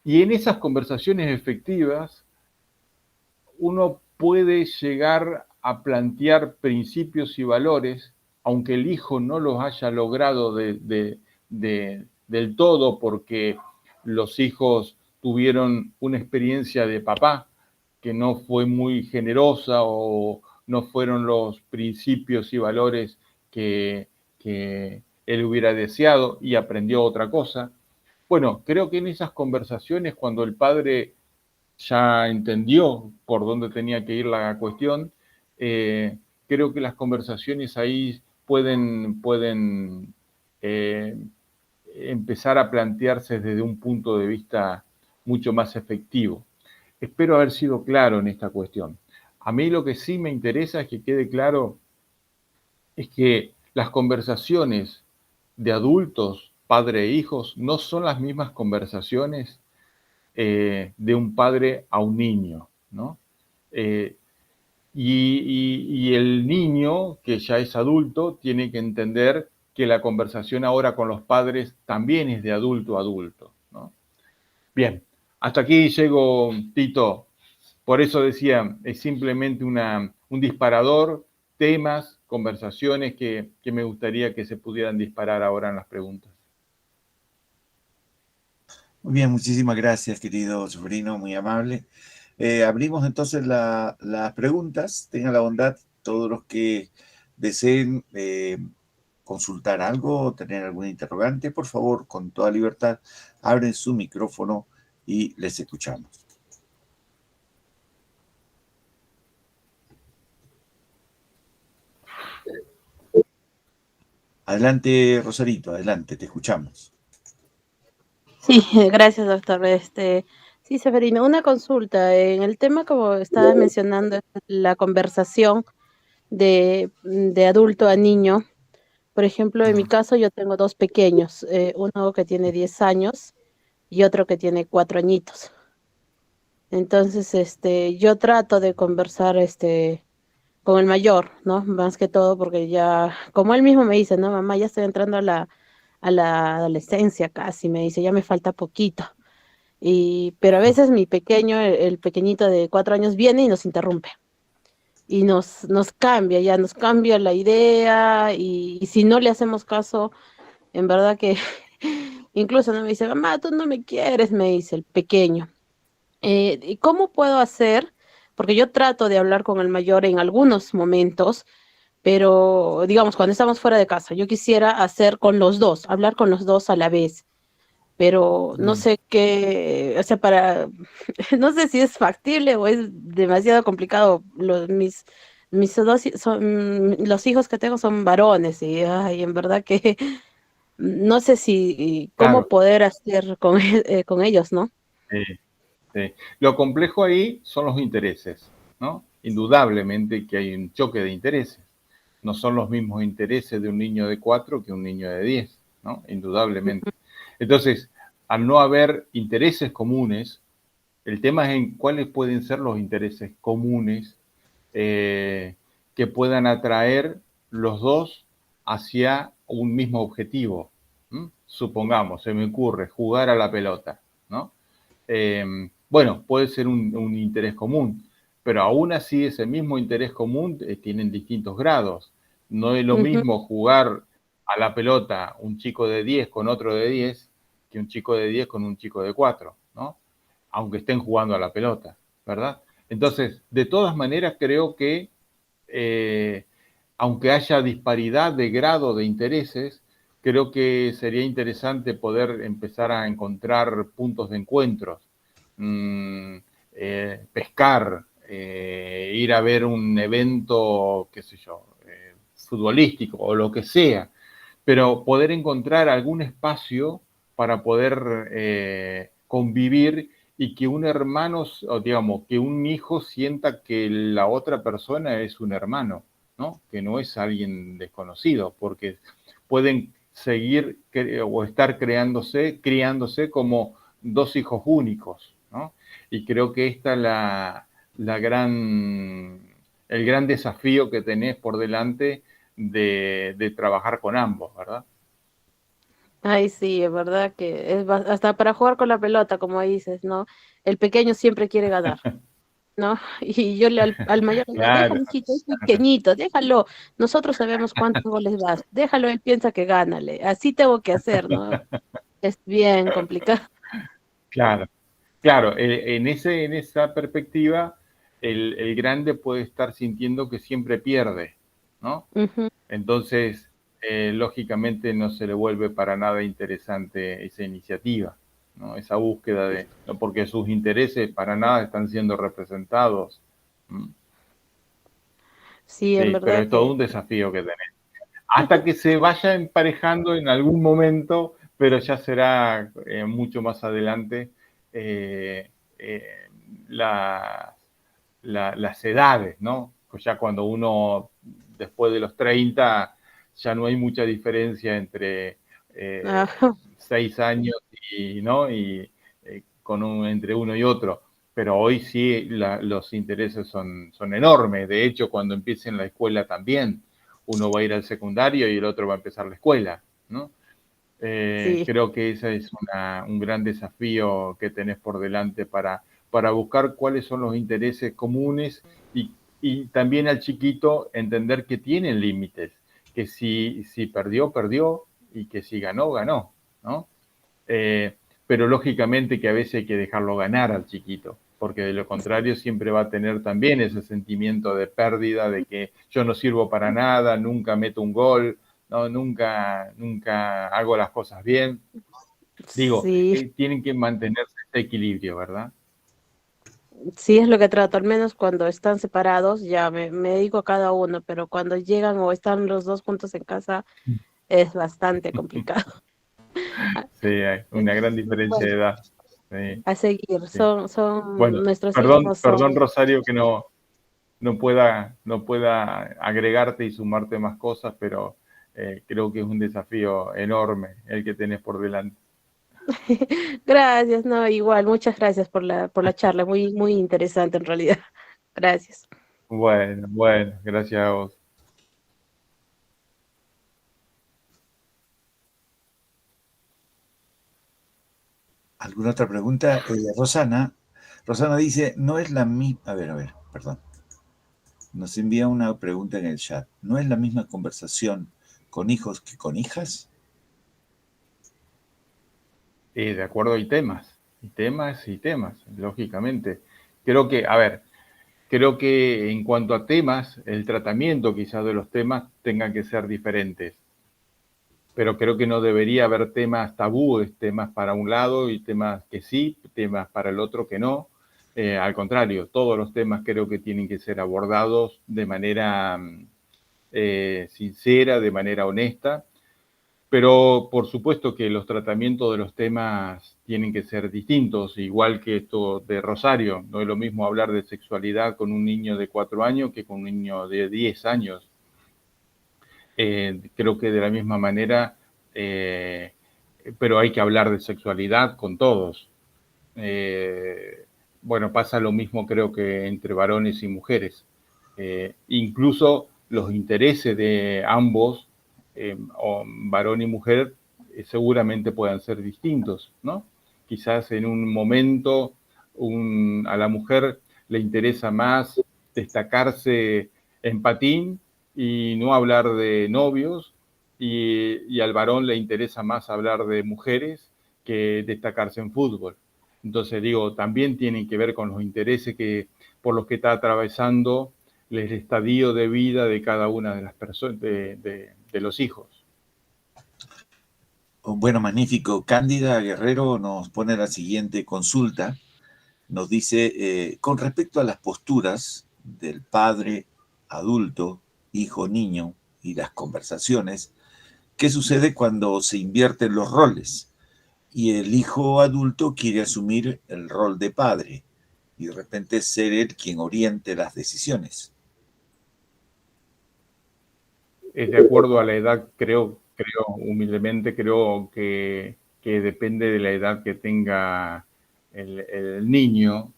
Y en esas conversaciones efectivas, uno puede llegar a plantear principios y valores, aunque el hijo no los haya logrado del todo, porque los hijos tuvieron una experiencia de papá que no fue muy generosa o no fueron los principios y valores que él hubiera deseado y aprendió otra cosa. Bueno, creo que en esas conversaciones, cuando el padre ya entendió por dónde tenía que ir la cuestión, creo que las conversaciones ahí pueden empezar a plantearse desde un punto de vista mucho más efectivo. Espero haber sido claro en esta cuestión. A mí lo que sí me interesa es que quede claro es que las conversaciones de adultos, padre e hijos, no son las mismas conversaciones de un padre a un niño, ¿no? Y el niño, que ya es adulto, tiene que entender que la conversación ahora con los padres también es de adulto a adulto, ¿no? Bien, hasta aquí llego, Tito. Por eso decía, es simplemente un disparador, temas, conversaciones que me gustaría que se pudieran disparar ahora en las preguntas. Muy bien, muchísimas gracias, querido sobrino, muy amable. Abrimos entonces las preguntas. Tengan la bondad, todos los que deseen consultar algo o tener alguna interrogante, por favor, con toda libertad, abren su micrófono y les escuchamos. Adelante, Rosarito, adelante, te escuchamos. Sí, gracias, doctor. Sí, Severino, una consulta. En el tema, como estabas mencionando, la conversación de adulto a niño. Por ejemplo, en mi caso, yo tengo dos pequeños, uno que tiene 10 años y otro que tiene 4 añitos. Entonces, yo trato de conversar, con el mayor, ¿no? Más que todo, porque ya, como él mismo me dice, no, mamá, ya estoy entrando a la adolescencia casi, me dice, ya me falta poquito. Pero a veces mi pequeño, el pequeñito de 4 años, viene y nos interrumpe. Y nos cambia, ya nos cambia la idea, y si no le hacemos caso, en verdad que incluso no me dice, mamá, tú no me quieres, me dice el pequeño. ¿Y cómo puedo hacer? Porque yo trato de hablar con el mayor en algunos momentos, pero digamos, cuando estamos fuera de casa, yo quisiera hacer con los dos, hablar con los dos a la vez, pero no sé qué, o sea, no sé si es factible o es demasiado complicado. Mis los hijos que tengo son varones y ay, en verdad que no sé si cómo Claro, poder hacer con ellos, ¿no? sí. Lo complejo ahí son los intereses, ¿no? Indudablemente que hay un choque de intereses. No son los mismos intereses de un niño de 4 que un niño de 10, ¿no? Indudablemente. Entonces, al no haber intereses comunes, el tema es en cuáles pueden ser los intereses comunes que puedan atraer los dos hacia un mismo objetivo. Supongamos, se me ocurre jugar a la pelota, ¿no? Bueno, puede ser un interés común, pero aún así ese mismo interés común tienen distintos grados. No es lo mismo jugar a la pelota un chico de 10 con otro de 10 que un chico de 10 con un chico de 4, ¿no? Aunque estén jugando a la pelota, ¿verdad? Entonces, de todas maneras, creo que aunque haya disparidad de grado de intereses, creo que sería interesante poder empezar a encontrar puntos de encuentros, pescar, ir a ver un evento, qué sé yo, futbolístico o lo que sea, pero poder encontrar algún espacio para poder convivir y que un hermano, o digamos, que un hijo sienta que la otra persona es un hermano, ¿no? Que no es alguien desconocido, porque pueden seguir o estar criándose como dos hijos únicos, ¿no? Y creo que esta es el gran desafío que tenés por delante de trabajar con ambos, ¿verdad? Ay, sí, es verdad que hasta para jugar con la pelota, como dices, ¿no? El pequeño siempre quiere ganar, ¿no? Y yo al mayor le digo, Claro, déjalo, hijito, es pequeñito, déjalo. Nosotros sabemos cuántos goles vas, déjalo, él piensa que gánale. Así tengo que hacer, ¿no? Es bien complicado. claro, claro. En esa perspectiva, el grande puede estar sintiendo que siempre pierde, ¿no? Ujú. Entonces, lógicamente no se le vuelve para nada interesante esa iniciativa, ¿no? Esa búsqueda no, porque sus intereses para nada están siendo representados. ¿Mm? Sí, en Sí, pero verdad es todo que un desafío que tenés. Hasta que se vaya emparejando en algún momento, pero ya será mucho más adelante eh, eh, la, las edades, ¿no? Pues ya cuando uno, después de los 30, ya no hay mucha diferencia entre ah, 6 años ¿no? Y entre uno y otro. Pero hoy sí los intereses son enormes. De hecho, cuando empiecen la escuela también, uno va a ir al secundario y el otro va a empezar la escuela, ¿no? sí. Creo que ese es un gran desafío que tenés por delante para buscar cuáles son los intereses comunes y también al chiquito entender que tienen límites, que si perdió, perdió y que si ganó, ganó, ¿no? Pero lógicamente que a veces hay que dejarlo ganar al chiquito, porque de lo contrario siempre va a tener también ese sentimiento de pérdida, de que yo no sirvo para nada, nunca meto un gol, no, nunca hago las cosas bien. Digo, Sí, tienen que mantenerse este equilibrio, ¿verdad? sí es lo que trato, al menos cuando están separados ya me dedico a cada uno, pero cuando llegan o están los dos juntos en casa es bastante complicado. Ah, Sí, hay una gran diferencia bueno, de edad. Sí, a seguir, sí. son Bueno, nuestros perdón, hijos, perdón son. Rosario que no pueda agregarte y sumarte más cosas, pero creo que es un desafío enorme el que tenés por delante. Gracias, no, igual, muchas gracias por la charla, muy, muy interesante en realidad. Gracias. Bueno, bueno, gracias a vos. ¿Alguna otra pregunta? Rosana dice, no es la misma, a ver, perdón. Nos envía una pregunta en el chat. ¿No es la misma conversación con hijos que con hijas? De acuerdo, hay temas, y temas, lógicamente. Creo que, a ver, creo que en cuanto a temas, el tratamiento quizás de los temas tengan que ser diferentes, pero creo que no debería haber temas tabúes, temas para un lado y temas que sí, temas para el otro que no. Al contrario, todos los temas creo que tienen que ser abordados de manera sincera, de manera honesta, pero por supuesto que los tratamientos de los temas tienen que ser distintos, igual que esto de Rosario. No es lo mismo hablar de sexualidad con un niño de 4 años que con un niño de 10 años. Creo que de la misma manera, pero hay que hablar de sexualidad con todos. Eh, bueno, pasa lo mismo creo que entre varones y mujeres. Incluso los intereses de ambos, o varón y mujer, seguramente puedan ser distintos, ¿no? Quizás en un momento a la mujer le interesa más destacarse en patín y no hablar de novios, y al varón le interesa más hablar de mujeres que destacarse en fútbol. Entonces digo, también tienen que ver con los intereses por los que está atravesando el estadio de vida de cada una de las personas, de los hijos. Bueno, magnífico. Cándida Guerrero nos pone la siguiente consulta. Nos dice, con respecto a las posturas del padre, adulto, hijo, niño y las conversaciones, ¿qué sucede cuando se invierten los roles? Y el hijo adulto quiere asumir el rol de padre y de repente ser él quien oriente las decisiones. Es de acuerdo a la edad, humildemente, creo que depende de la edad que tenga el niño.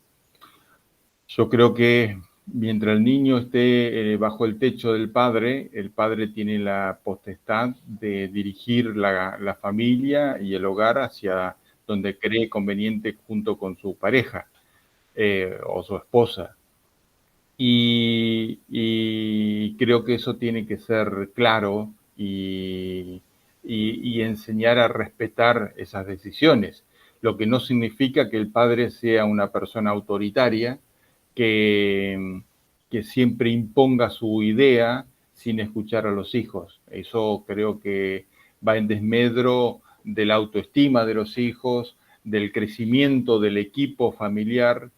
Yo creo que mientras el niño esté bajo el techo del padre, el padre tiene la potestad de dirigir la familia y el hogar hacia donde cree conveniente junto con su pareja o su esposa. Y creo que eso tiene que ser claro y enseñar a respetar esas decisiones, lo que no significa que el padre sea una persona autoritaria que, que siempre imponga su idea sin escuchar a los hijos. Eso creo que va en desmedro de la autoestima de los hijos, del crecimiento del equipo familiar,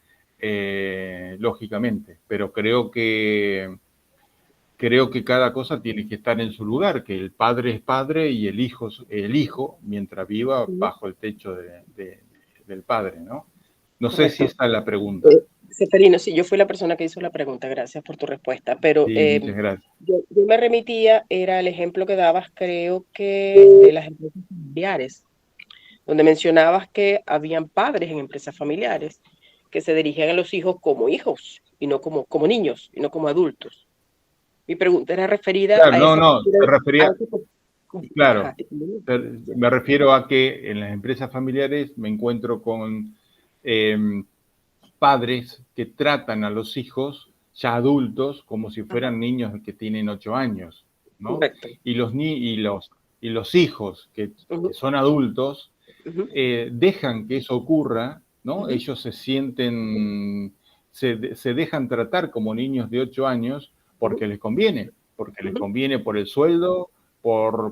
lógicamente, pero creo que cada cosa tiene que estar en su lugar, que el padre es padre y el hijo es el hijo mientras viva bajo el techo del padre, ¿no? No sé si Correcto. esa es la pregunta. Seferino, sí, yo fui la persona que hizo la pregunta, gracias por tu respuesta, pero Sí, muchas gracias. yo me remitía, era el ejemplo que dabas, creo que de las empresas familiares, donde mencionabas que habían padres en empresas familiares que se dirigían a los hijos como hijos y no como niños y no como adultos. Mi pregunta era referida Claro, a no, esa no, postura. se refería, claro, Ajá, me refiero a que en las empresas familiares me encuentro con padres que tratan a los hijos ya adultos como si ajá, fueran niños que tienen 8 años, ¿no? correcto. Y los hijos que Ujú, son adultos ujú, dejan que eso ocurra, ¿no? ujú, Ellos se dejan tratar como niños de 8 años ujú, porque les conviene ujú, por el sueldo,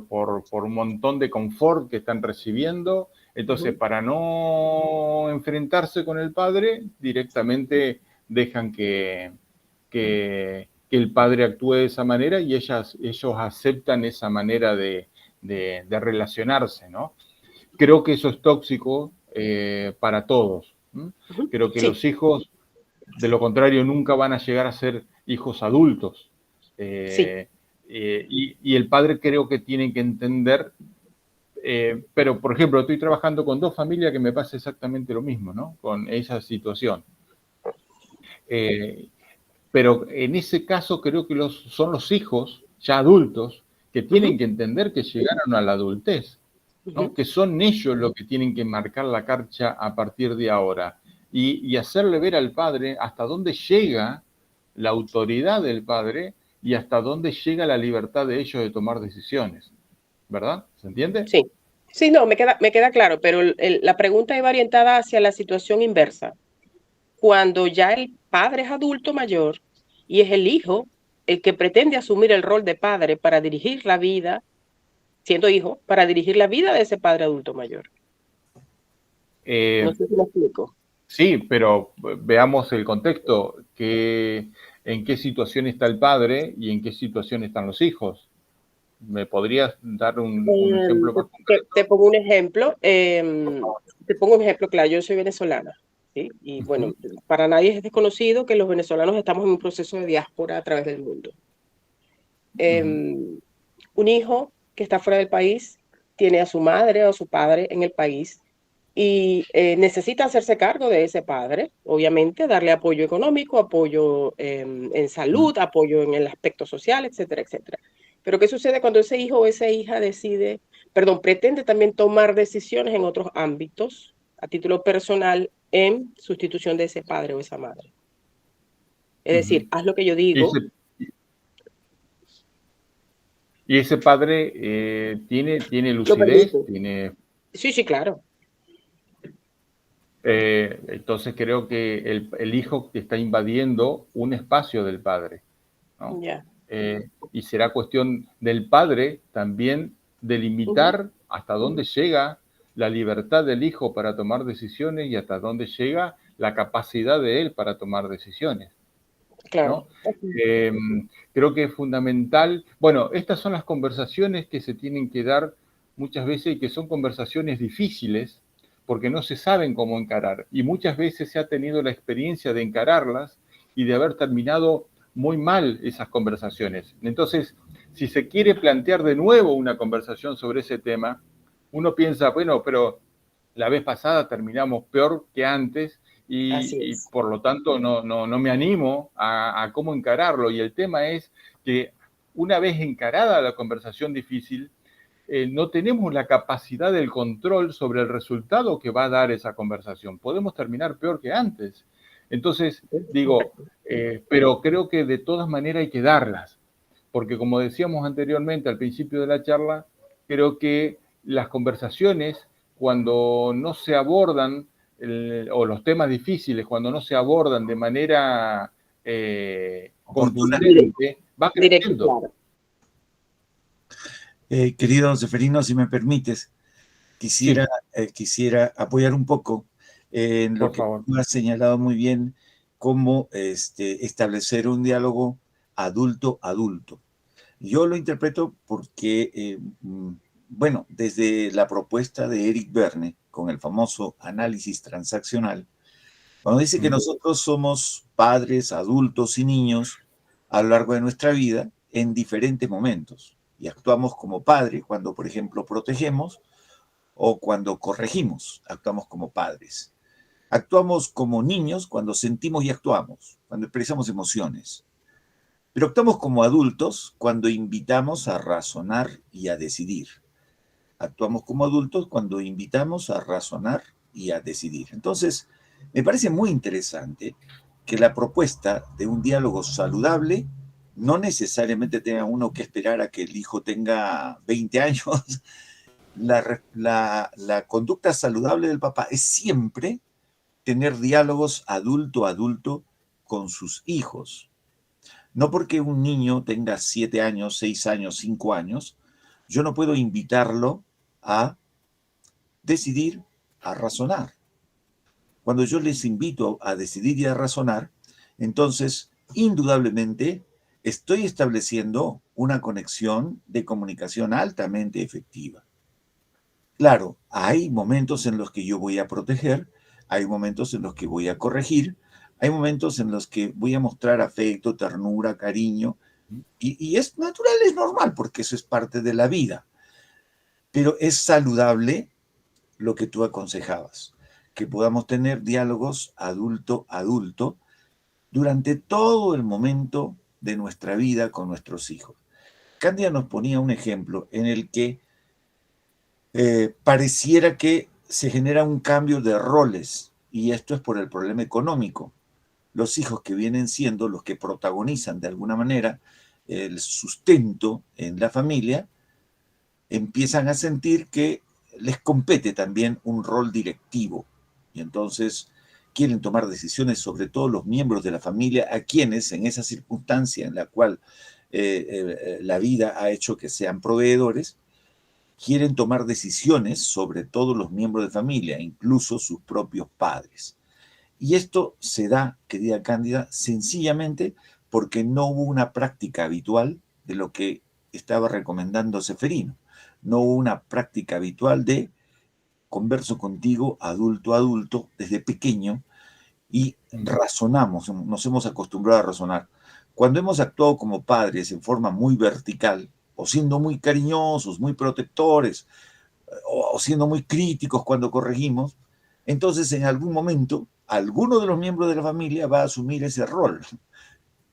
por un montón de confort que están recibiendo. Entonces, para no enfrentarse con el padre, directamente dejan que el padre actúe de esa manera y ellos aceptan esa manera de relacionarse, ¿no? Creo que eso es tóxico para todos. Creo que los hijos, de lo contrario, nunca van a llegar a ser hijos adultos. Y el padre creo que tiene que entender, pero por ejemplo, estoy trabajando con 2 familias que me pasa exactamente lo mismo, ¿no? Con esa situación. Pero en ese caso creo que son los hijos ya adultos que tienen que entender que llegaron a la adultez, ¿no? Que son ellos los que tienen que marcar la cancha a partir de ahora y hacerle ver al padre hasta dónde llega la autoridad del padre y hasta dónde llega la libertad de ellos de tomar decisiones, ¿verdad? ¿Se entiende? Sí, sí, no, me queda claro, pero la pregunta iba orientada hacia la situación inversa. Cuando ya el padre es adulto mayor y es el hijo el que pretende asumir el rol de padre para dirigir la vida, siendo hijo, para dirigir la vida de ese padre adulto mayor. No sé si lo explico. Sí, pero veamos el contexto, en qué situación está el padre y en qué situación están los hijos. ¿Me podrías dar un ejemplo más concreto? Te pongo un ejemplo. Te pongo un ejemplo claro. Yo soy venezolana, ¿sí? Y bueno, para nadie es desconocido que los venezolanos estamos en un proceso de diáspora a través del mundo. Un hijo que está fuera del país tiene a su madre o a su padre en el país y necesita hacerse cargo de ese padre, obviamente, darle apoyo económico, apoyo en salud, apoyo en el aspecto social, etcétera, etcétera. Pero ¿qué sucede cuando ese hijo o esa hija pretende también tomar decisiones en otros ámbitos a título personal en sustitución de ese padre o esa madre? Es decir, haz lo que yo digo. ¿Y ese padre tiene lucidez? Sí, claro. Entonces creo que el hijo que está invadiendo un espacio del padre, ¿no? Y será cuestión del padre también delimitar hasta dónde llega la libertad del hijo para tomar decisiones y hasta dónde llega la capacidad de él para tomar decisiones. Claro. ¿No? Creo que es fundamental. Bueno, estas son las conversaciones que se tienen que dar muchas veces y que son conversaciones difíciles porque no se saben cómo encarar. Y muchas veces se ha tenido la experiencia de encararlas y de haber terminado muy mal esas conversaciones. Entonces, si se quiere plantear de nuevo una conversación sobre ese tema, uno piensa, bueno, pero la vez pasada terminamos peor que antes y por lo tanto no me animo a cómo encararlo. Y el tema es que una vez encarada la conversación difícil, no tenemos la capacidad del control sobre el resultado que va a dar esa conversación. Podemos terminar peor que antes. Entonces, digo, pero creo que de todas maneras hay que darlas, porque como decíamos anteriormente al principio de la charla, creo que las conversaciones, cuando no se abordan, o los temas difíciles, cuando no se abordan de manera contundente, va creciendo. Querido Seferino, si me permites, quisiera apoyar un poco en lo que tú has señalado muy bien, cómo establecer un diálogo adulto-adulto. Yo lo interpreto porque, bueno, desde la propuesta de Eric Berne, con el famoso análisis transaccional, cuando dice que nosotros somos padres, adultos y niños a lo largo de nuestra vida en diferentes momentos. Y actuamos como padre cuando, por ejemplo, protegemos o cuando corregimos, actuamos como padres. Actuamos como niños cuando sentimos y actuamos, cuando expresamos emociones. Pero actuamos como adultos cuando invitamos a razonar y a decidir. Actuamos como adultos cuando invitamos a razonar y a decidir. Entonces, me parece muy interesante que la propuesta de un diálogo saludable no necesariamente tenga uno que esperar a que el hijo tenga 20 años. La conducta saludable del papá es siempre tener diálogos adulto a adulto con sus hijos. No porque un niño tenga 7 años, 6 años, 5 años, Yo no puedo invitarlo a decidir, a razonar. Cuando yo les invito a decidir y a razonar, entonces, indudablemente, estoy estableciendo una conexión de comunicación altamente efectiva. Claro, hay momentos en los que yo voy a proteger, hay momentos en los que voy a corregir, hay momentos en los que voy a mostrar afecto, ternura, cariño, y es natural, es normal, porque eso es parte de la vida. Pero es saludable lo que tú aconsejabas, que podamos tener diálogos adulto-adulto durante todo el momento de nuestra vida con nuestros hijos. Cándida nos ponía un ejemplo en el que pareciera que se genera un cambio de roles, y esto es por el problema económico. Los hijos que vienen siendo los que protagonizan de alguna manera el sustento en la familia, empiezan a sentir que les compete también un rol directivo, y entonces quieren tomar decisiones sobre todos los miembros de la familia, a quienes en esa circunstancia en la cual la vida ha hecho que sean proveedores, quieren tomar decisiones sobre todos los miembros de familia, incluso sus propios padres. Y esto se da, querida Cándida, sencillamente porque no hubo una práctica habitual de lo que estaba recomendando Ceferino. No hubo una práctica habitual de converso contigo adulto a adulto desde pequeño y razonamos, nos hemos acostumbrado a razonar. Cuando hemos actuado como padres en forma muy vertical, o siendo muy cariñosos, muy protectores, o siendo muy críticos cuando corregimos, entonces en algún momento alguno de los miembros de la familia va a asumir ese rol,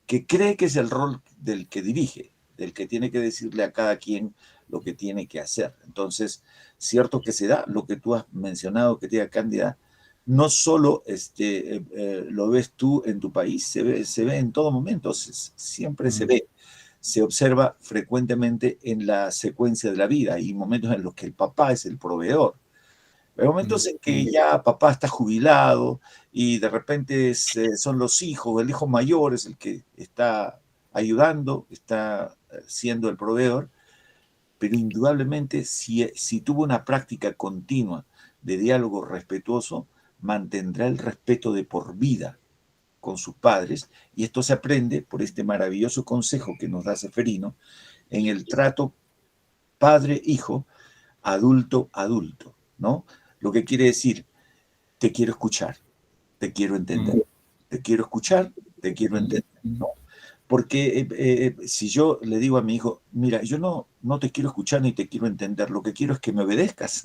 que cree que es el rol del que dirige, del que tiene que decirle a cada quien lo que tiene que hacer. Entonces, cierto que se da lo que tú has mencionado, querida Cándida, no solo lo ves tú en tu país, se ve en todo momento, siempre se ve, se observa frecuentemente en la secuencia de la vida. Hay momentos en los que el papá es el proveedor, hay momentos en que ya papá está jubilado y de repente son los hijos, el hijo mayor es el que está ayudando, está siendo el proveedor, pero indudablemente si tuvo una práctica continua de diálogo respetuoso, mantendrá el respeto de por vida con sus padres, y esto se aprende por este maravilloso consejo que nos da Ceferino en el trato padre-hijo, adulto-adulto, ¿no? Lo que quiere decir, te quiero escuchar, te quiero entender, te quiero escuchar, te quiero entender, ¿no? Porque si yo le digo a mi hijo, mira, yo no te quiero escuchar ni te quiero entender, lo que quiero es que me obedezcas.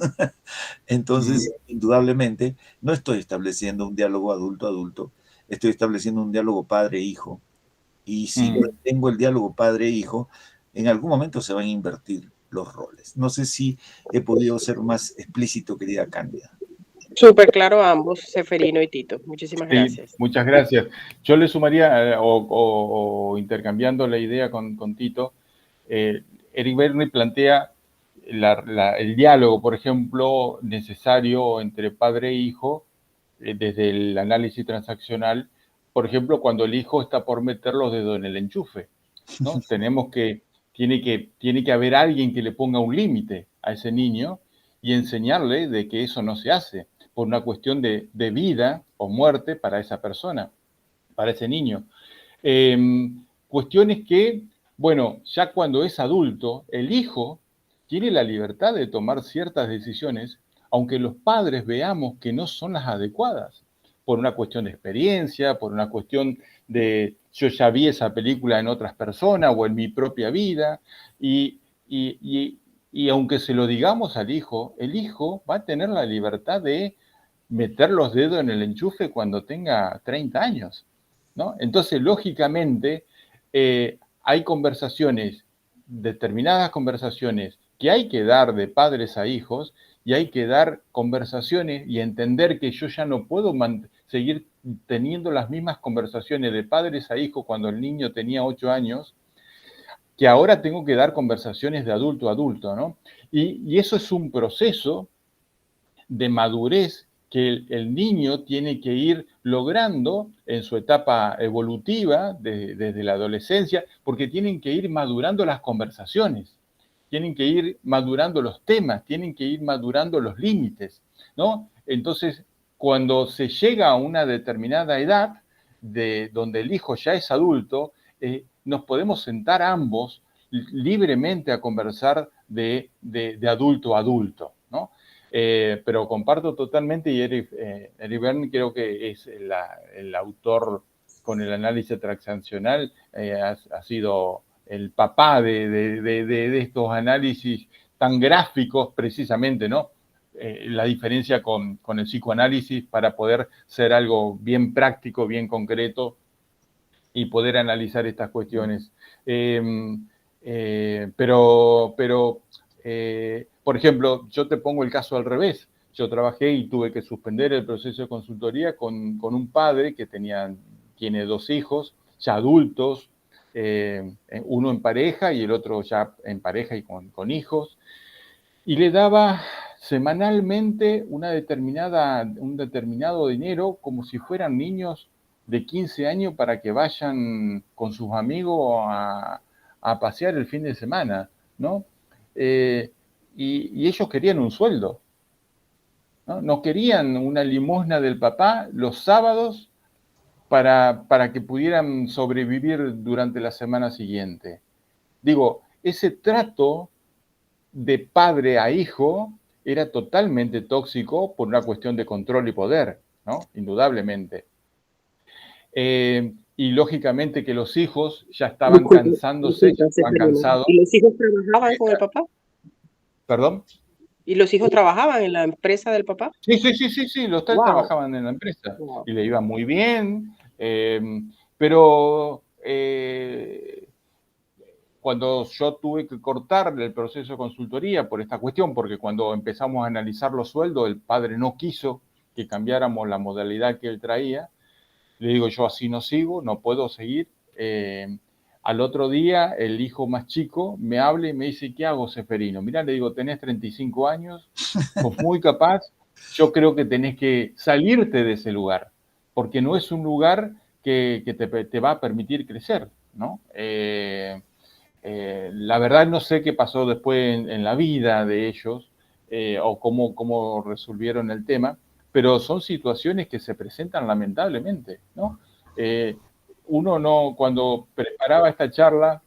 Entonces, indudablemente, no estoy estableciendo un diálogo adulto-adulto, estoy estableciendo un diálogo padre-hijo. Y si no tengo el diálogo padre-hijo, en algún momento se van a invertir los roles. No sé si he podido ser más explícito, querida Cándida. Súper claro a ambos, Ceferino y Tito. Muchísimas gracias. Muchas gracias. Yo le sumaría, o intercambiando la idea con Tito, Eric Berne plantea el diálogo, por ejemplo, necesario entre padre e hijo, desde el análisis transaccional, por ejemplo, cuando el hijo está por meter los dedos en el enchufe, ¿no? Tiene que haber alguien que le ponga un límite a ese niño y enseñarle de que eso no se hace, por una cuestión de vida o muerte para esa persona, para ese niño. Cuestiones que, bueno, ya cuando es adulto, el hijo tiene la libertad de tomar ciertas decisiones, aunque los padres veamos que no son las adecuadas, por una cuestión de experiencia, por una cuestión de yo ya vi esa película en otras personas o en mi propia vida, y aunque se lo digamos al hijo, el hijo va a tener la libertad de meter los dedos en el enchufe cuando tenga 30 años, ¿no? Entonces, lógicamente, hay conversaciones, determinadas conversaciones que hay que dar de padres a hijos, y hay que dar conversaciones y entender que yo ya no puedo seguir teniendo las mismas conversaciones de padres a hijos cuando el niño tenía 8 años, que ahora tengo que dar conversaciones de adulto a adulto, ¿no? Y eso es un proceso de madurez que el niño tiene que ir logrando en su etapa evolutiva desde la adolescencia, porque tienen que ir madurando las conversaciones. tienen que ir madurando los temas, tienen que ir madurando los límites, ¿no? Entonces, cuando se llega a una determinada edad, donde el hijo ya es adulto, nos podemos sentar ambos libremente a conversar de adulto a adulto, ¿no? Pero comparto totalmente, y Eric Berne creo que es el autor con el análisis transaccional, ha sido el papá de estos análisis tan gráficos precisamente, ¿no? La diferencia con el psicoanálisis para poder ser algo bien práctico, bien concreto y poder analizar estas cuestiones. Por ejemplo, yo te pongo el caso al revés. Yo trabajé y tuve que suspender el proceso de consultoría con un padre que tiene 2 hijos, ya adultos, uno en pareja y el otro ya en pareja y con hijos, y le daba semanalmente un determinado dinero como si fueran niños de 15 años para que vayan con sus amigos a pasear el fin de semana, ¿no? Y ellos querían un sueldo, ¿no? No querían una limosna del papá los sábados para que pudieran sobrevivir durante la semana siguiente. Digo, ese trato de padre a hijo era totalmente tóxico por una cuestión de control y poder, ¿no? Indudablemente. Y lógicamente que los hijos ya estaban cansándose, ya estaban cansados. ¿Y los hijos trabajaban con el papá? ¿Perdón? ¿Y los hijos trabajaban en la empresa del papá? Sí, los 3 trabajaban en la empresa y le iba muy bien, pero cuando yo tuve que cortar el proceso de consultoría por esta cuestión, porque cuando empezamos a analizar los sueldos, el padre no quiso que cambiáramos la modalidad que él traía. Le digo, yo así no sigo, no puedo seguir. Al otro día, el hijo más chico me habla y me dice, ¿qué hago, Ceferino? Mirá, le digo, tenés 35 años, sos muy capaz, yo creo que tenés que salirte de ese lugar, porque no es un lugar que te va a permitir crecer, ¿no? La verdad no sé qué pasó después en la vida de ellos o cómo resolvieron el tema, pero son situaciones que se presentan lamentablemente, ¿no? Uno no, cuando preparaba esta charla,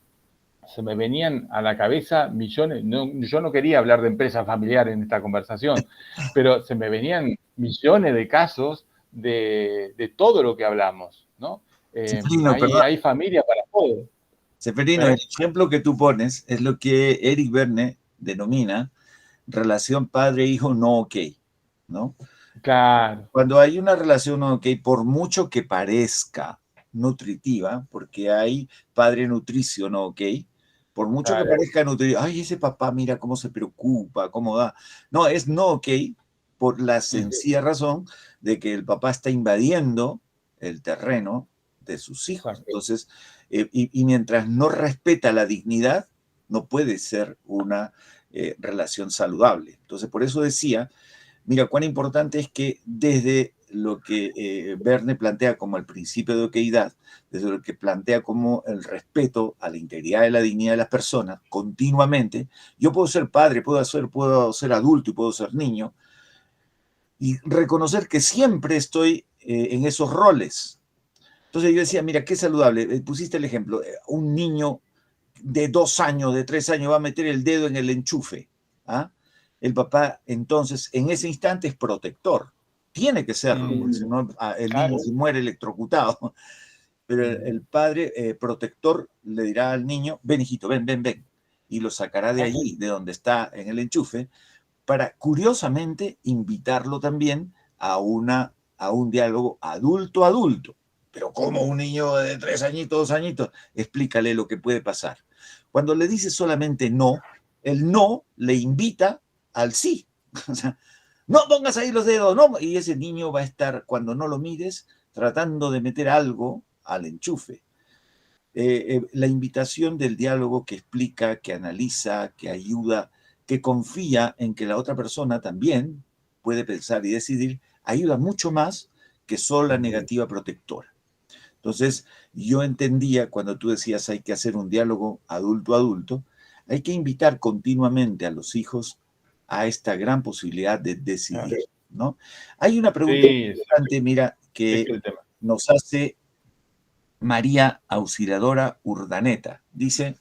se me venían a la cabeza millones, yo no quería hablar de empresas familiares en esta conversación, pero se me venían millones de casos de todo lo que hablamos, ¿no? Hay familia para todo. Ceferino, el ejemplo que tú pones es lo que Eric Berne denomina relación padre-hijo no ok, ¿no? Claro. Cuando hay una relación no ok, por mucho que parezca nutritiva, porque hay padre nutricio no ok, por mucho que parezca nutritiva, ay, ese papá mira cómo se preocupa, cómo da. No, es no ok por la sencilla razón de que el papá está invadiendo el terreno de sus hijos. Entonces, y mientras no respeta la dignidad, no puede ser una relación saludable. Entonces, por eso decía, mira, cuán importante es que desde lo que Berne plantea como el principio de oqueidad, desde lo que plantea como el respeto a la integridad y la dignidad de las personas continuamente, yo puedo ser padre, puedo ser adulto y puedo ser niño, y reconocer que siempre estoy en esos roles. Entonces yo decía, mira, qué saludable. Pusiste el ejemplo, un niño de 2 años, de 3 años va a meter el dedo en el enchufe. ¿Ah? El papá, entonces, en ese instante es protector. Tiene que serlo, porque si no, el niño se muere electrocutado. Pero el padre protector le dirá al niño, ven, hijito, ven. Y lo sacará de allí, de donde está en el enchufe, para, curiosamente, invitarlo también a un diálogo adulto-adulto. Pero como un niño de 3 añitos, 2 añitos, explícale lo que puede pasar. Cuando le dice solamente no, el no le invita al sí. O sea, no pongas ahí los dedos, no. Y ese niño va a estar, cuando no lo mires, tratando de meter algo al enchufe. La invitación del diálogo que explica, que analiza, que ayuda, que confía en que la otra persona también puede pensar y decidir, ayuda mucho más que solo la negativa protectora. Entonces, yo entendía cuando tú decías hay que hacer un diálogo adulto-adulto, Hay que invitar continuamente a los hijos a esta gran posibilidad de decidir, ¿no? Hay una pregunta importante, mira, que nos hace María Auxiliadora Urdaneta. Dice,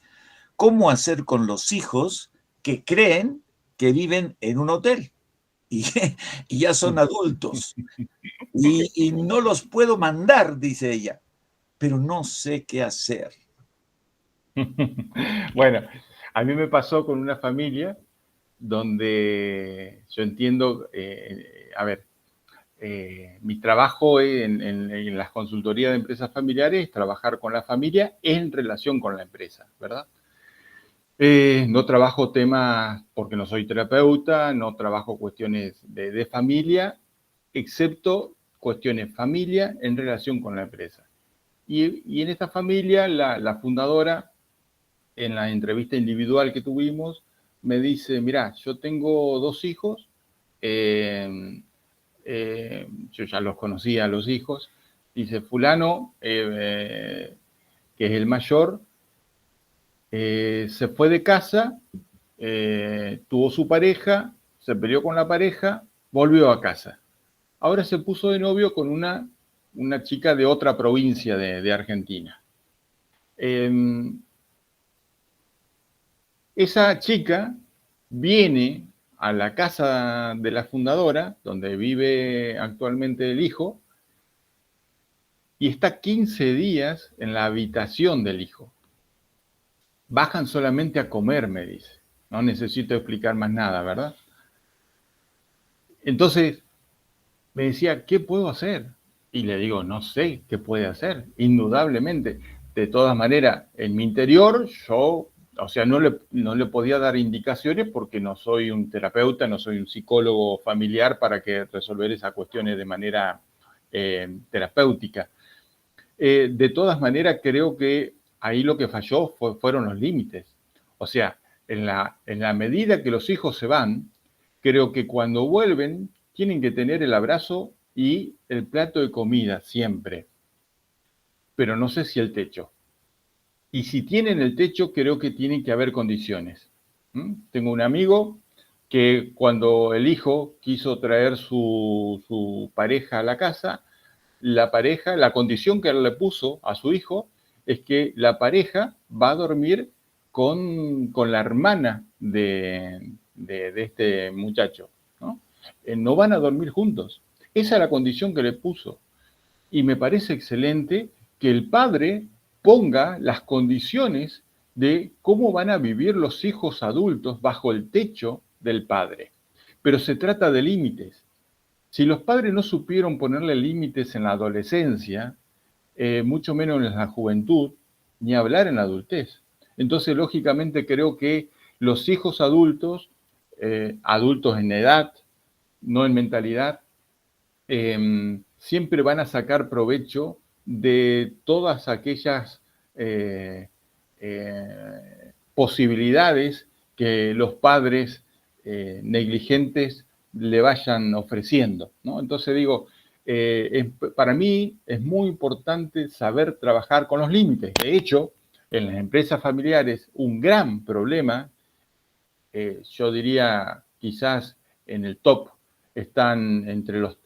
¿cómo hacer con los hijos que creen que viven en un hotel y ya son adultos? Y no los puedo mandar, dice ella, pero no sé qué hacer. Bueno, a mí me pasó con una familia donde yo entiendo, a ver, mi trabajo en las consultorías de empresas familiares es trabajar con la familia en relación con la empresa, ¿verdad? No trabajo temas, porque no soy terapeuta, no trabajo cuestiones de familia, excepto cuestiones familia en relación con la empresa. Y en esta familia, la fundadora, en la entrevista individual que tuvimos, me dice, mirá, yo tengo 2 hijos, yo ya los conocía a los hijos, dice, fulano, que es el mayor, se fue de casa, tuvo su pareja, se peleó con la pareja, volvió a casa. Ahora se puso de novio con una chica de otra provincia de Argentina. Esa chica viene a la casa de la fundadora, donde vive actualmente el hijo, y está 15 días en la habitación del hijo. Bajan solamente a comer, me dice. No necesito explicar más nada, ¿verdad? Entonces, me decía, ¿qué puedo hacer? Y le digo, no sé qué puede hacer, indudablemente. De todas maneras, en mi interior, yo, o sea, no le podía dar indicaciones porque no soy un terapeuta, no soy un psicólogo familiar para que resolver esas cuestiones de manera terapéutica. De todas maneras, creo que ahí lo que falló fueron los límites. O sea, en la medida que los hijos se van, creo que cuando vuelven tienen que tener el abrazo y el plato de comida siempre. Pero no sé si el techo. Y si tienen el techo, creo que tienen que haber condiciones. Tengo un amigo que cuando el hijo quiso traer su pareja a la casa, la condición que él le puso a su hijo es que la pareja va a dormir con la hermana de este muchacho, ¿no? No van a dormir juntos. Esa es la condición que le puso. Y me parece excelente que el padre ponga las condiciones de cómo van a vivir los hijos adultos bajo el techo del padre. Pero se trata de límites. Si los padres no supieron ponerle límites en la adolescencia, mucho menos en la juventud, ni hablar en la adultez. Entonces, lógicamente, creo que los hijos adultos, adultos en edad, no en mentalidad, siempre van a sacar provecho de todas aquellas posibilidades que los padres negligentes le vayan ofreciendo, ¿no? Entonces digo, para mí es muy importante saber trabajar con los límites. De hecho, en las empresas familiares, un gran problema, yo diría quizás en el top, están entre los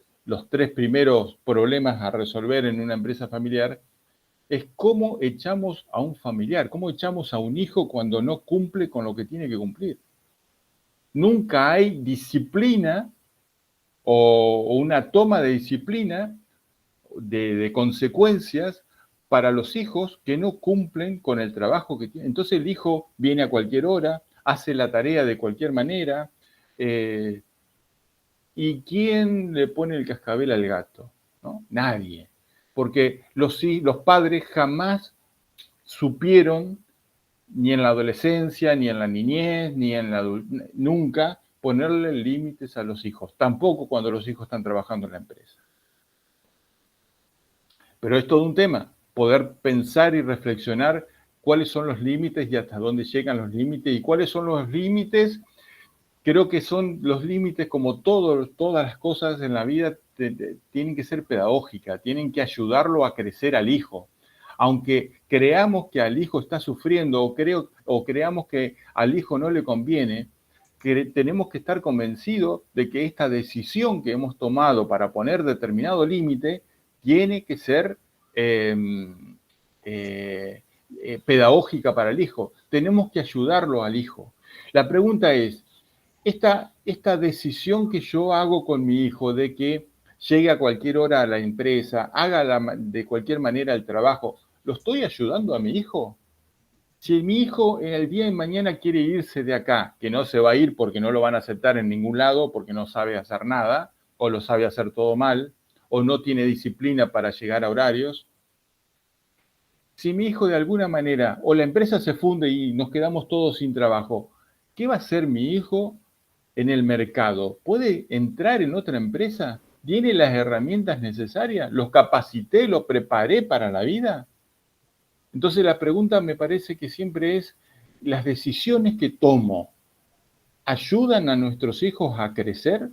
3 primeros problemas a resolver en una empresa familiar, es cómo echamos a un familiar, cómo echamos a un hijo cuando no cumple con lo que tiene que cumplir. Nunca hay disciplina o una toma de disciplina de consecuencias para los hijos que no cumplen con el trabajo que tienen. Entonces el hijo viene a cualquier hora, hace la tarea de cualquier manera. ¿Y quién le pone el cascabel al gato? ¿No? Nadie. Porque los padres jamás supieron, ni en la adolescencia, ni en la niñez, ni en la adultez, nunca ponerle límites a los hijos. Tampoco cuando los hijos están trabajando en la empresa. Pero es todo un tema, poder pensar y reflexionar cuáles son los límites y hasta dónde llegan los límites y cuáles son los límites. Creo que son los límites, como todas las cosas en la vida, tienen que ser pedagógicas, tienen que ayudarlo a crecer al hijo, Aunque creamos que al hijo está sufriendo o creamos que al hijo no le conviene, tenemos que estar convencidos de que esta decisión que hemos tomado para poner determinado límite tiene que ser pedagógica para el hijo. Tenemos que ayudarlo al hijo. La pregunta es, esta decisión que yo hago con mi hijo de que llegue a cualquier hora a la empresa, haga de cualquier manera el trabajo, ¿lo estoy ayudando a mi hijo? Si mi hijo en el día de mañana quiere irse de acá, que no se va a ir porque no lo van a aceptar en ningún lado, porque no sabe hacer nada, o lo sabe hacer todo mal, o no tiene disciplina para llegar a horarios, si mi hijo de alguna manera, o la empresa se funde y nos quedamos todos sin trabajo, ¿qué va a hacer mi hijo en el mercado? ¿Puede entrar en otra empresa? ¿Tiene las herramientas necesarias? ¿Los capacité, los preparé para la vida? Entonces la pregunta me parece que siempre es, ¿las decisiones que tomo ayudan a nuestros hijos a crecer?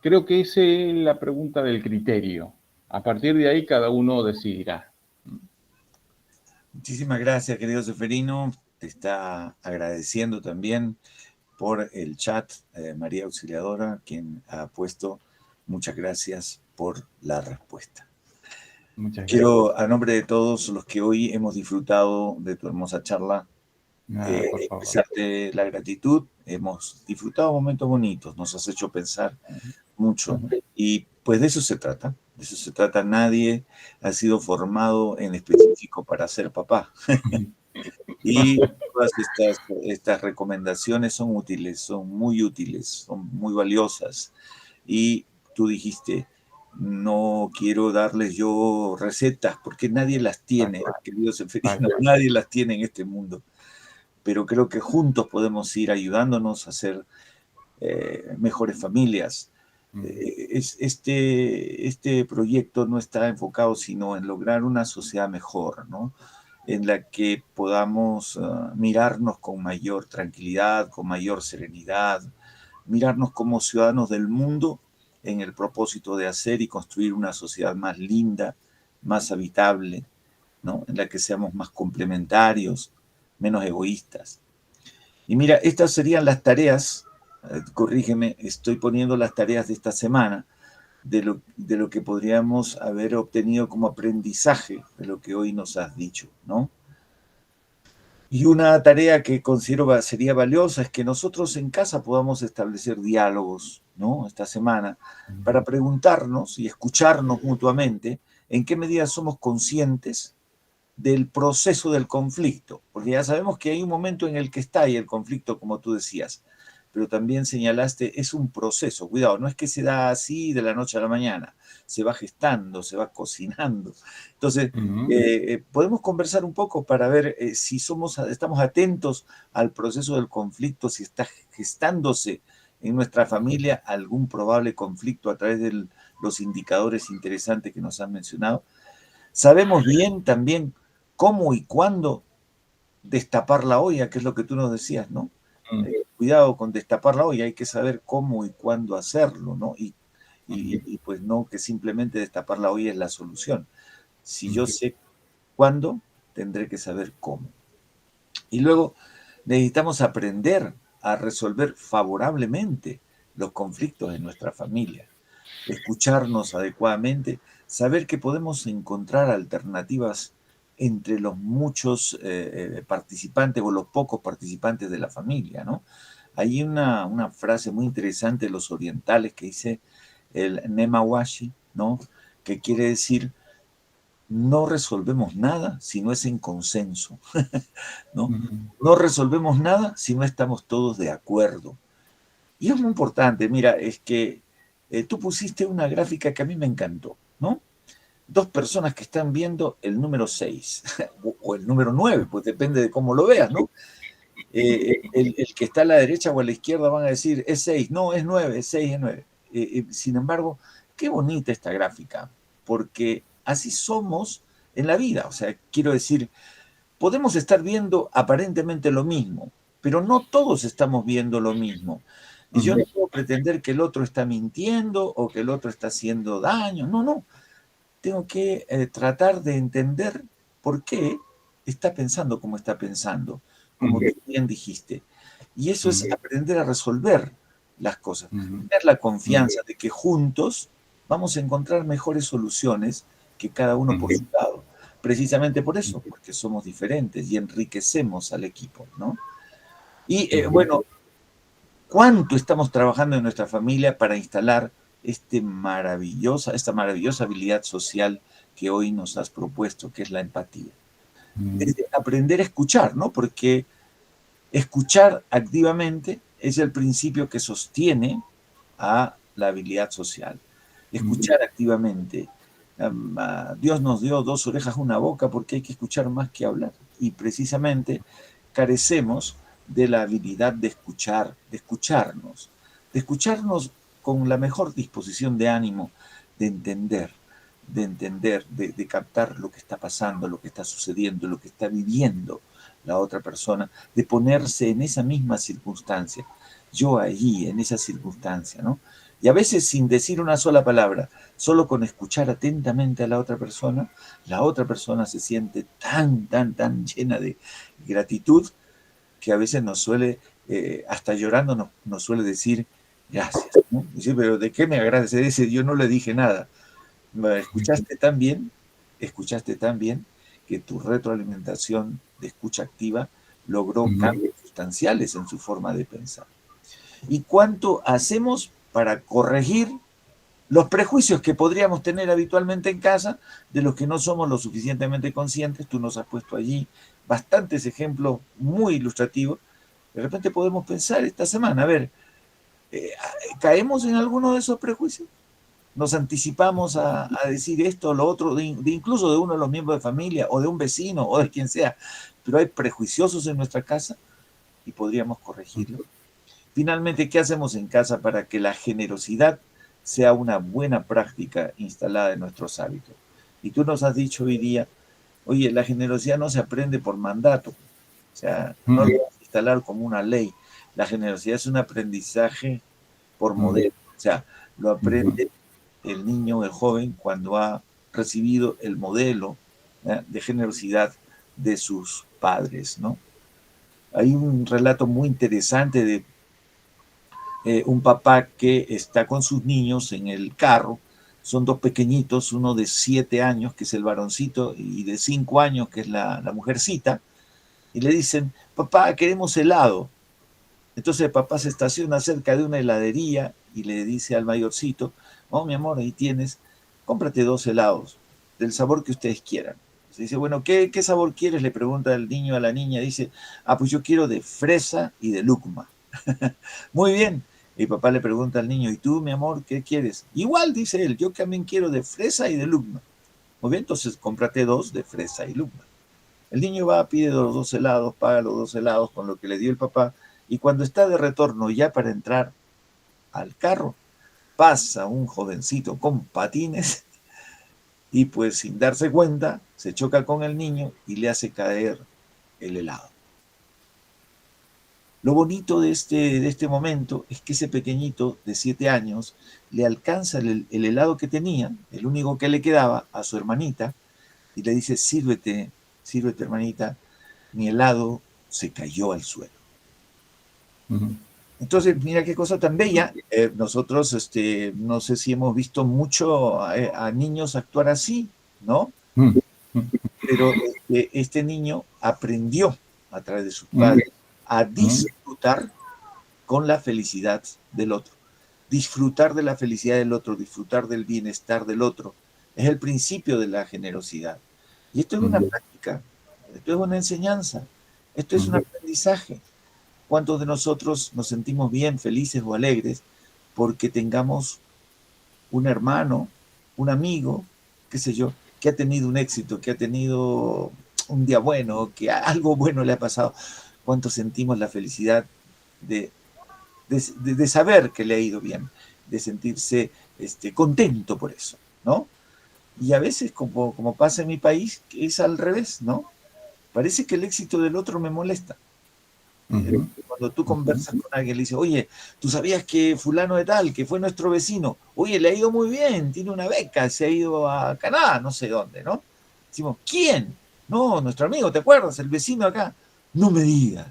Creo que esa es la pregunta del criterio. A partir de ahí cada uno decidirá. Muchísimas gracias, querido Seferino. Te está agradeciendo también por el chat María Auxiliadora, quien ha puesto muchas gracias por la respuesta. Muchas gracias. Quiero, a nombre de todos los que hoy hemos disfrutado de tu hermosa charla, expresarte la gratitud. Hemos disfrutado momentos bonitos, nos has hecho pensar mucho. Y pues de eso se trata. De eso se trata. Nadie ha sido formado en específico para ser papá. Y todas estas recomendaciones son útiles, son muy valiosas. Y tú dijiste, no quiero darles yo recetas, porque nadie las tiene, querido Seferino, nadie las tiene en este mundo. Pero creo que juntos podemos ir ayudándonos a ser mejores familias. Este proyecto no está enfocado sino en lograr una sociedad mejor, ¿no? En la que podamos mirarnos con mayor tranquilidad, con mayor serenidad, mirarnos como ciudadanos del mundo en el propósito de hacer y construir una sociedad más linda, más habitable, ¿no? En la que seamos más complementarios, menos egoístas. Y mira, estas serían las tareas, corrígeme, estoy poniendo las tareas de esta semana, de lo que podríamos haber obtenido como aprendizaje de lo que hoy nos has dicho, ¿no? Y una tarea que considero sería valiosa es que nosotros en casa podamos establecer diálogos, ¿no? Esta semana, para preguntarnos y escucharnos mutuamente en qué medida somos conscientes del proceso del conflicto, porque ya sabemos que hay un momento en el que está ahí el conflicto, como tú decías, pero también señalaste, es un proceso, cuidado, no es que se da así de la noche a la mañana, se va gestando, se va cocinando. Entonces, podemos conversar un poco para ver si estamos atentos al proceso del conflicto, si está gestándose en nuestra familia algún probable conflicto a través de los indicadores interesantes que nos han mencionado. Sabemos bien también cómo y cuándo destapar la olla, que es lo que tú nos decías, ¿no? Cuidado con destapar la olla, hay que saber cómo y cuándo hacerlo, ¿no? Y pues no que simplemente destapar la olla es la solución. Si yo sé cuándo, tendré que saber cómo. Y luego necesitamos aprender a resolver favorablemente los conflictos en nuestra familia, escucharnos adecuadamente, saber que podemos encontrar alternativas entre los muchos participantes o los pocos participantes de la familia, ¿no? Hay una frase muy interesante de los orientales que dice el nemawashi, ¿no? Que quiere decir, no resolvemos nada si no es en consenso, ¿no? No resolvemos nada si no estamos todos de acuerdo. Y es muy importante, mira, es que tú pusiste una gráfica que a mí me encantó, ¿no? Dos personas que están viendo el número 6 o el número 9, pues depende de cómo lo veas, ¿no? El que está a la derecha o a la izquierda van a decir, es 6, no, es 9, es 6, es 9. Sin embargo, qué bonita esta gráfica, porque así somos en la vida. O sea, quiero decir, podemos estar viendo aparentemente lo mismo, pero no todos estamos viendo lo mismo. Y yo no puedo pretender que el otro está mintiendo o que el otro está haciendo daño. No, no. tengo que tratar de entender por qué está pensando como está pensando, como tú bien dijiste. Y eso es aprender a resolver las cosas, tener la confianza de que juntos vamos a encontrar mejores soluciones que cada uno por su lado. Precisamente por eso, porque somos diferentes y enriquecemos al equipo, ¿no? Y bueno, ¿cuánto estamos trabajando en nuestra familia para instalar esta maravillosa habilidad social que hoy nos has propuesto, que es la empatía? Desde aprender a escuchar, ¿no? Porque escuchar activamente es el principio que sostiene a la habilidad social. Escuchar activamente. Dios nos dio 2 orejas, 1 boca, porque hay que escuchar más que hablar. Y precisamente carecemos de la habilidad de escuchar, de escucharnos con la mejor disposición de ánimo, de entender, de captar lo que está pasando, lo que está sucediendo, lo que está viviendo la otra persona, de ponerse en esa misma circunstancia, yo allí, en esa circunstancia, ¿no? Y a veces sin decir una sola palabra, solo con escuchar atentamente a la otra persona se siente tan llena de gratitud que a veces nos suele, hasta llorando, nos suele decir gracias, ¿no? Dice, pero ¿de qué me agradece? Dice, yo no le dije nada. Escuchaste tan bien que tu retroalimentación de escucha activa logró cambios sustanciales en su forma de pensar. ¿Y cuánto hacemos para corregir los prejuicios que podríamos tener habitualmente en casa, de los que no somos lo suficientemente conscientes? Tú nos has puesto allí bastantes ejemplos muy ilustrativos. De repente podemos pensar esta semana, a ver, ¿caemos en alguno de esos prejuicios? Nos anticipamos a decir esto o lo otro, incluso de uno de los miembros de familia, o de un vecino, o de quien sea, pero hay prejuiciosos en nuestra casa y podríamos corregirlo. Finalmente, ¿qué hacemos en casa para que la generosidad sea una buena práctica instalada en nuestros hábitos? Y tú nos has dicho hoy día, oye, la generosidad no se aprende por mandato, o sea, no lo vas a instalar como una ley. La generosidad es un aprendizaje por modelo, o sea, lo aprende el niño, el joven, cuando ha recibido el modelo de generosidad de sus padres, ¿no? Hay un relato muy interesante de un papá que está con sus niños en el carro. Son 2 pequeñitos, uno de 7 años, que es el varoncito, y de 5 años, que es la mujercita, y le dicen, papá, queremos helado. Entonces el papá se estaciona cerca de una heladería y le dice al mayorcito, oh, mi amor, ahí tienes, cómprate 2 helados, del sabor que ustedes quieran. Se dice, bueno, ¿qué sabor quieres? Le pregunta el niño a la niña. Dice, pues yo quiero de fresa y de lúcuma. Muy bien. Y papá le pregunta al niño, ¿y tú, mi amor, qué quieres? Igual, dice él, yo también quiero de fresa y de lúcuma. Muy bien, entonces cómprate 2 de fresa y lúcuma. El niño va, pide los 2 helados, paga los 2 helados con lo que le dio el papá, y cuando está de retorno ya para entrar al carro, pasa un jovencito con patines y pues sin darse cuenta se choca con el niño y le hace caer el helado. Lo bonito de este momento es que ese pequeñito de 7 años le alcanza el helado que tenía, el único que le quedaba, a su hermanita, y le dice, sírvete, hermanita, mi helado se cayó al suelo. Entonces, mira qué cosa tan bella. Nosotros, no sé si hemos visto mucho a niños actuar así, ¿no? Pero este niño aprendió a través de sus padres a disfrutar con la felicidad del otro. Disfrutar de la felicidad del otro, disfrutar del bienestar del otro. Es el principio de la generosidad. Y esto es una práctica, esto es una enseñanza, esto es un aprendizaje. ¿Cuántos de nosotros nos sentimos bien, felices o alegres porque tengamos un hermano, un amigo, qué sé yo, que ha tenido un éxito, que ha tenido un día bueno, que algo bueno le ha pasado? ¿Cuántos sentimos la felicidad de saber que le ha ido bien, de sentirse contento por eso, ¿no? Y a veces, como pasa en mi país, es al revés, ¿no? Parece que el éxito del otro me molesta. Pero cuando tú conversas con alguien, le dices, oye, ¿tú sabías que fulano de tal, que fue nuestro vecino? Oye, le ha ido muy bien, tiene una beca, se ha ido a Canadá, no sé dónde, ¿no? Decimos, ¿quién? No, nuestro amigo, ¿te acuerdas? El vecino acá. No me digas.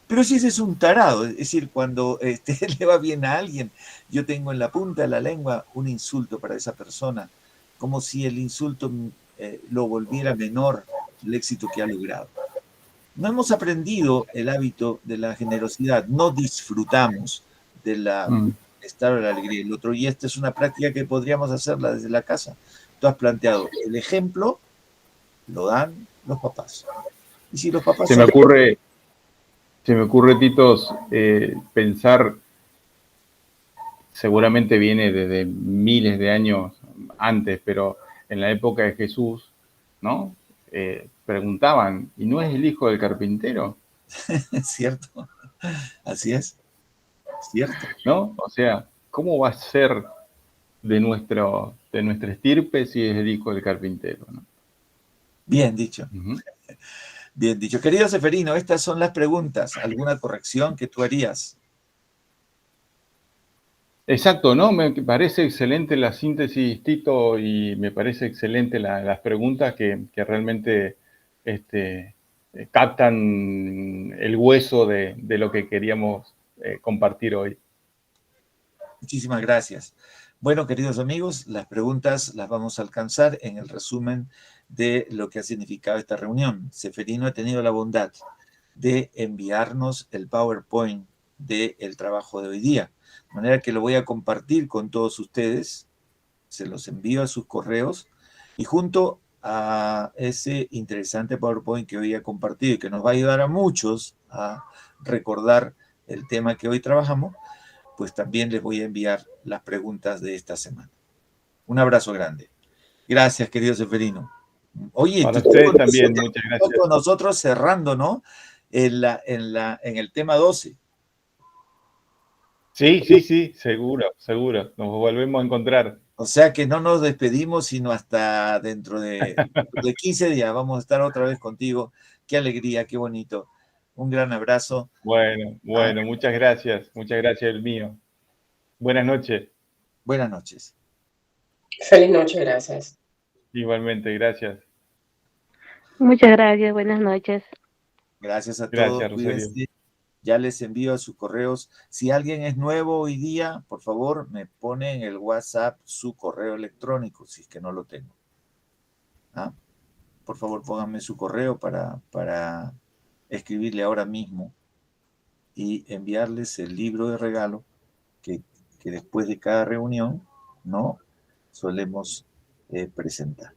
Pero si ese es un tarado, es decir, cuando le va bien a alguien, yo tengo en la punta de la lengua un insulto para esa persona, como si el insulto lo volviera menor el éxito que ha logrado. No hemos aprendido el hábito de la generosidad, no disfrutamos de la estar o la alegría del otro, y esta es una práctica que podríamos hacerla desde la casa. Tú has planteado, el ejemplo lo dan los papás. Y si los papás se me ocurre, Titos, pensar, seguramente viene desde miles de años antes, pero en la época de Jesús, ¿no? Preguntaban, ¿y no es el hijo del carpintero? Es cierto, así es, cierto. ¿No? O sea, ¿cómo va a ser de nuestra estirpe si es el hijo del carpintero, ¿no? Bien dicho. Bien dicho. Querido Seferino, estas son las preguntas. ¿Alguna corrección que tú harías? Exacto, ¿no? Me parece excelente la síntesis, Tito, y me parece excelente las preguntas que realmente captan el hueso de lo que queríamos compartir hoy. Muchísimas gracias. Bueno, queridos amigos, las preguntas las vamos a alcanzar en el resumen de lo que ha significado esta reunión. Seferino ha tenido la bondad de enviarnos el PowerPoint del trabajo de hoy día. De manera que lo voy a compartir con todos ustedes. Se los envío a sus correos y junto a ese interesante PowerPoint que hoy ha compartido y que nos va a ayudar a muchos a recordar el tema que hoy trabajamos, pues también les voy a enviar las preguntas de esta semana. Un abrazo grande. Gracias, querido Seferino. Oye, para ustedes también, muchas gracias. Con nosotros cerrando, ¿no? En el tema 12. Sí, seguro. Nos volvemos a encontrar. O sea que no nos despedimos, sino hasta dentro de 15 días. Vamos a estar otra vez contigo. Qué alegría, qué bonito. Un gran abrazo. Bueno, muchas gracias el mío. Buenas noches. Buenas noches. Feliz noche, gracias. Igualmente, gracias. Muchas gracias, buenas noches. Gracias a todos. Gracias, Rosario. Cuídense. Ya les envío a sus correos. Si alguien es nuevo hoy día, por favor, me pone en el WhatsApp su correo electrónico, si es que no lo tengo. ¿Ah? Por favor, pónganme su correo para escribirle ahora mismo y enviarles el libro de regalo que después de cada reunión, ¿no? Solemos presentar.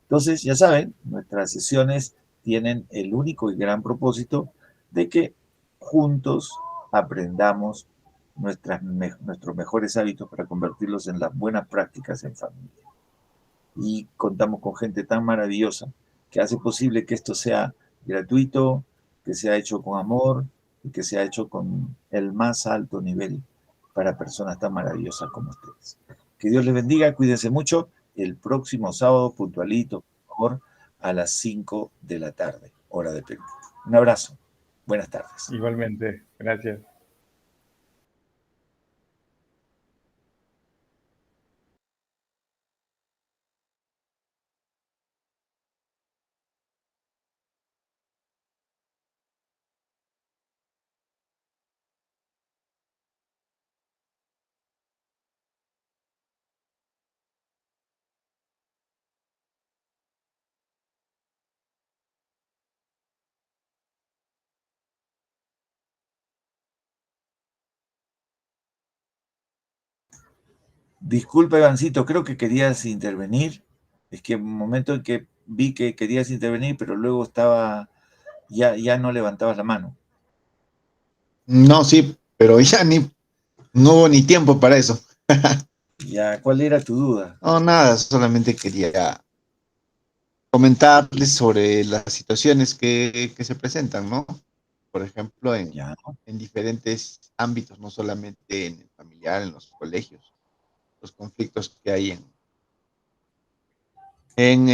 Entonces, ya saben, nuestras sesiones tienen el único y gran propósito de que juntos aprendamos nuestros mejores hábitos para convertirlos en las buenas prácticas en familia. Y contamos con gente tan maravillosa que hace posible que esto sea gratuito, que sea hecho con amor y que sea hecho con el más alto nivel para personas tan maravillosas como ustedes. Que Dios les bendiga, cuídense mucho. El próximo sábado, puntualito, por favor, a las 5 de la tarde, hora de Perú. Un abrazo. Buenas tardes. Igualmente, gracias. Disculpa, Ivancito, creo que querías intervenir. Es que en un momento en que vi que querías intervenir, pero luego ya no levantabas la mano. No, sí, pero ya no hubo ni tiempo para eso. Ya, ¿cuál era tu duda? No, nada, solamente quería comentarles sobre las situaciones que se presentan, ¿no? Por ejemplo, Ya. en diferentes ámbitos, no solamente en el familiar, en los colegios, los conflictos que hay en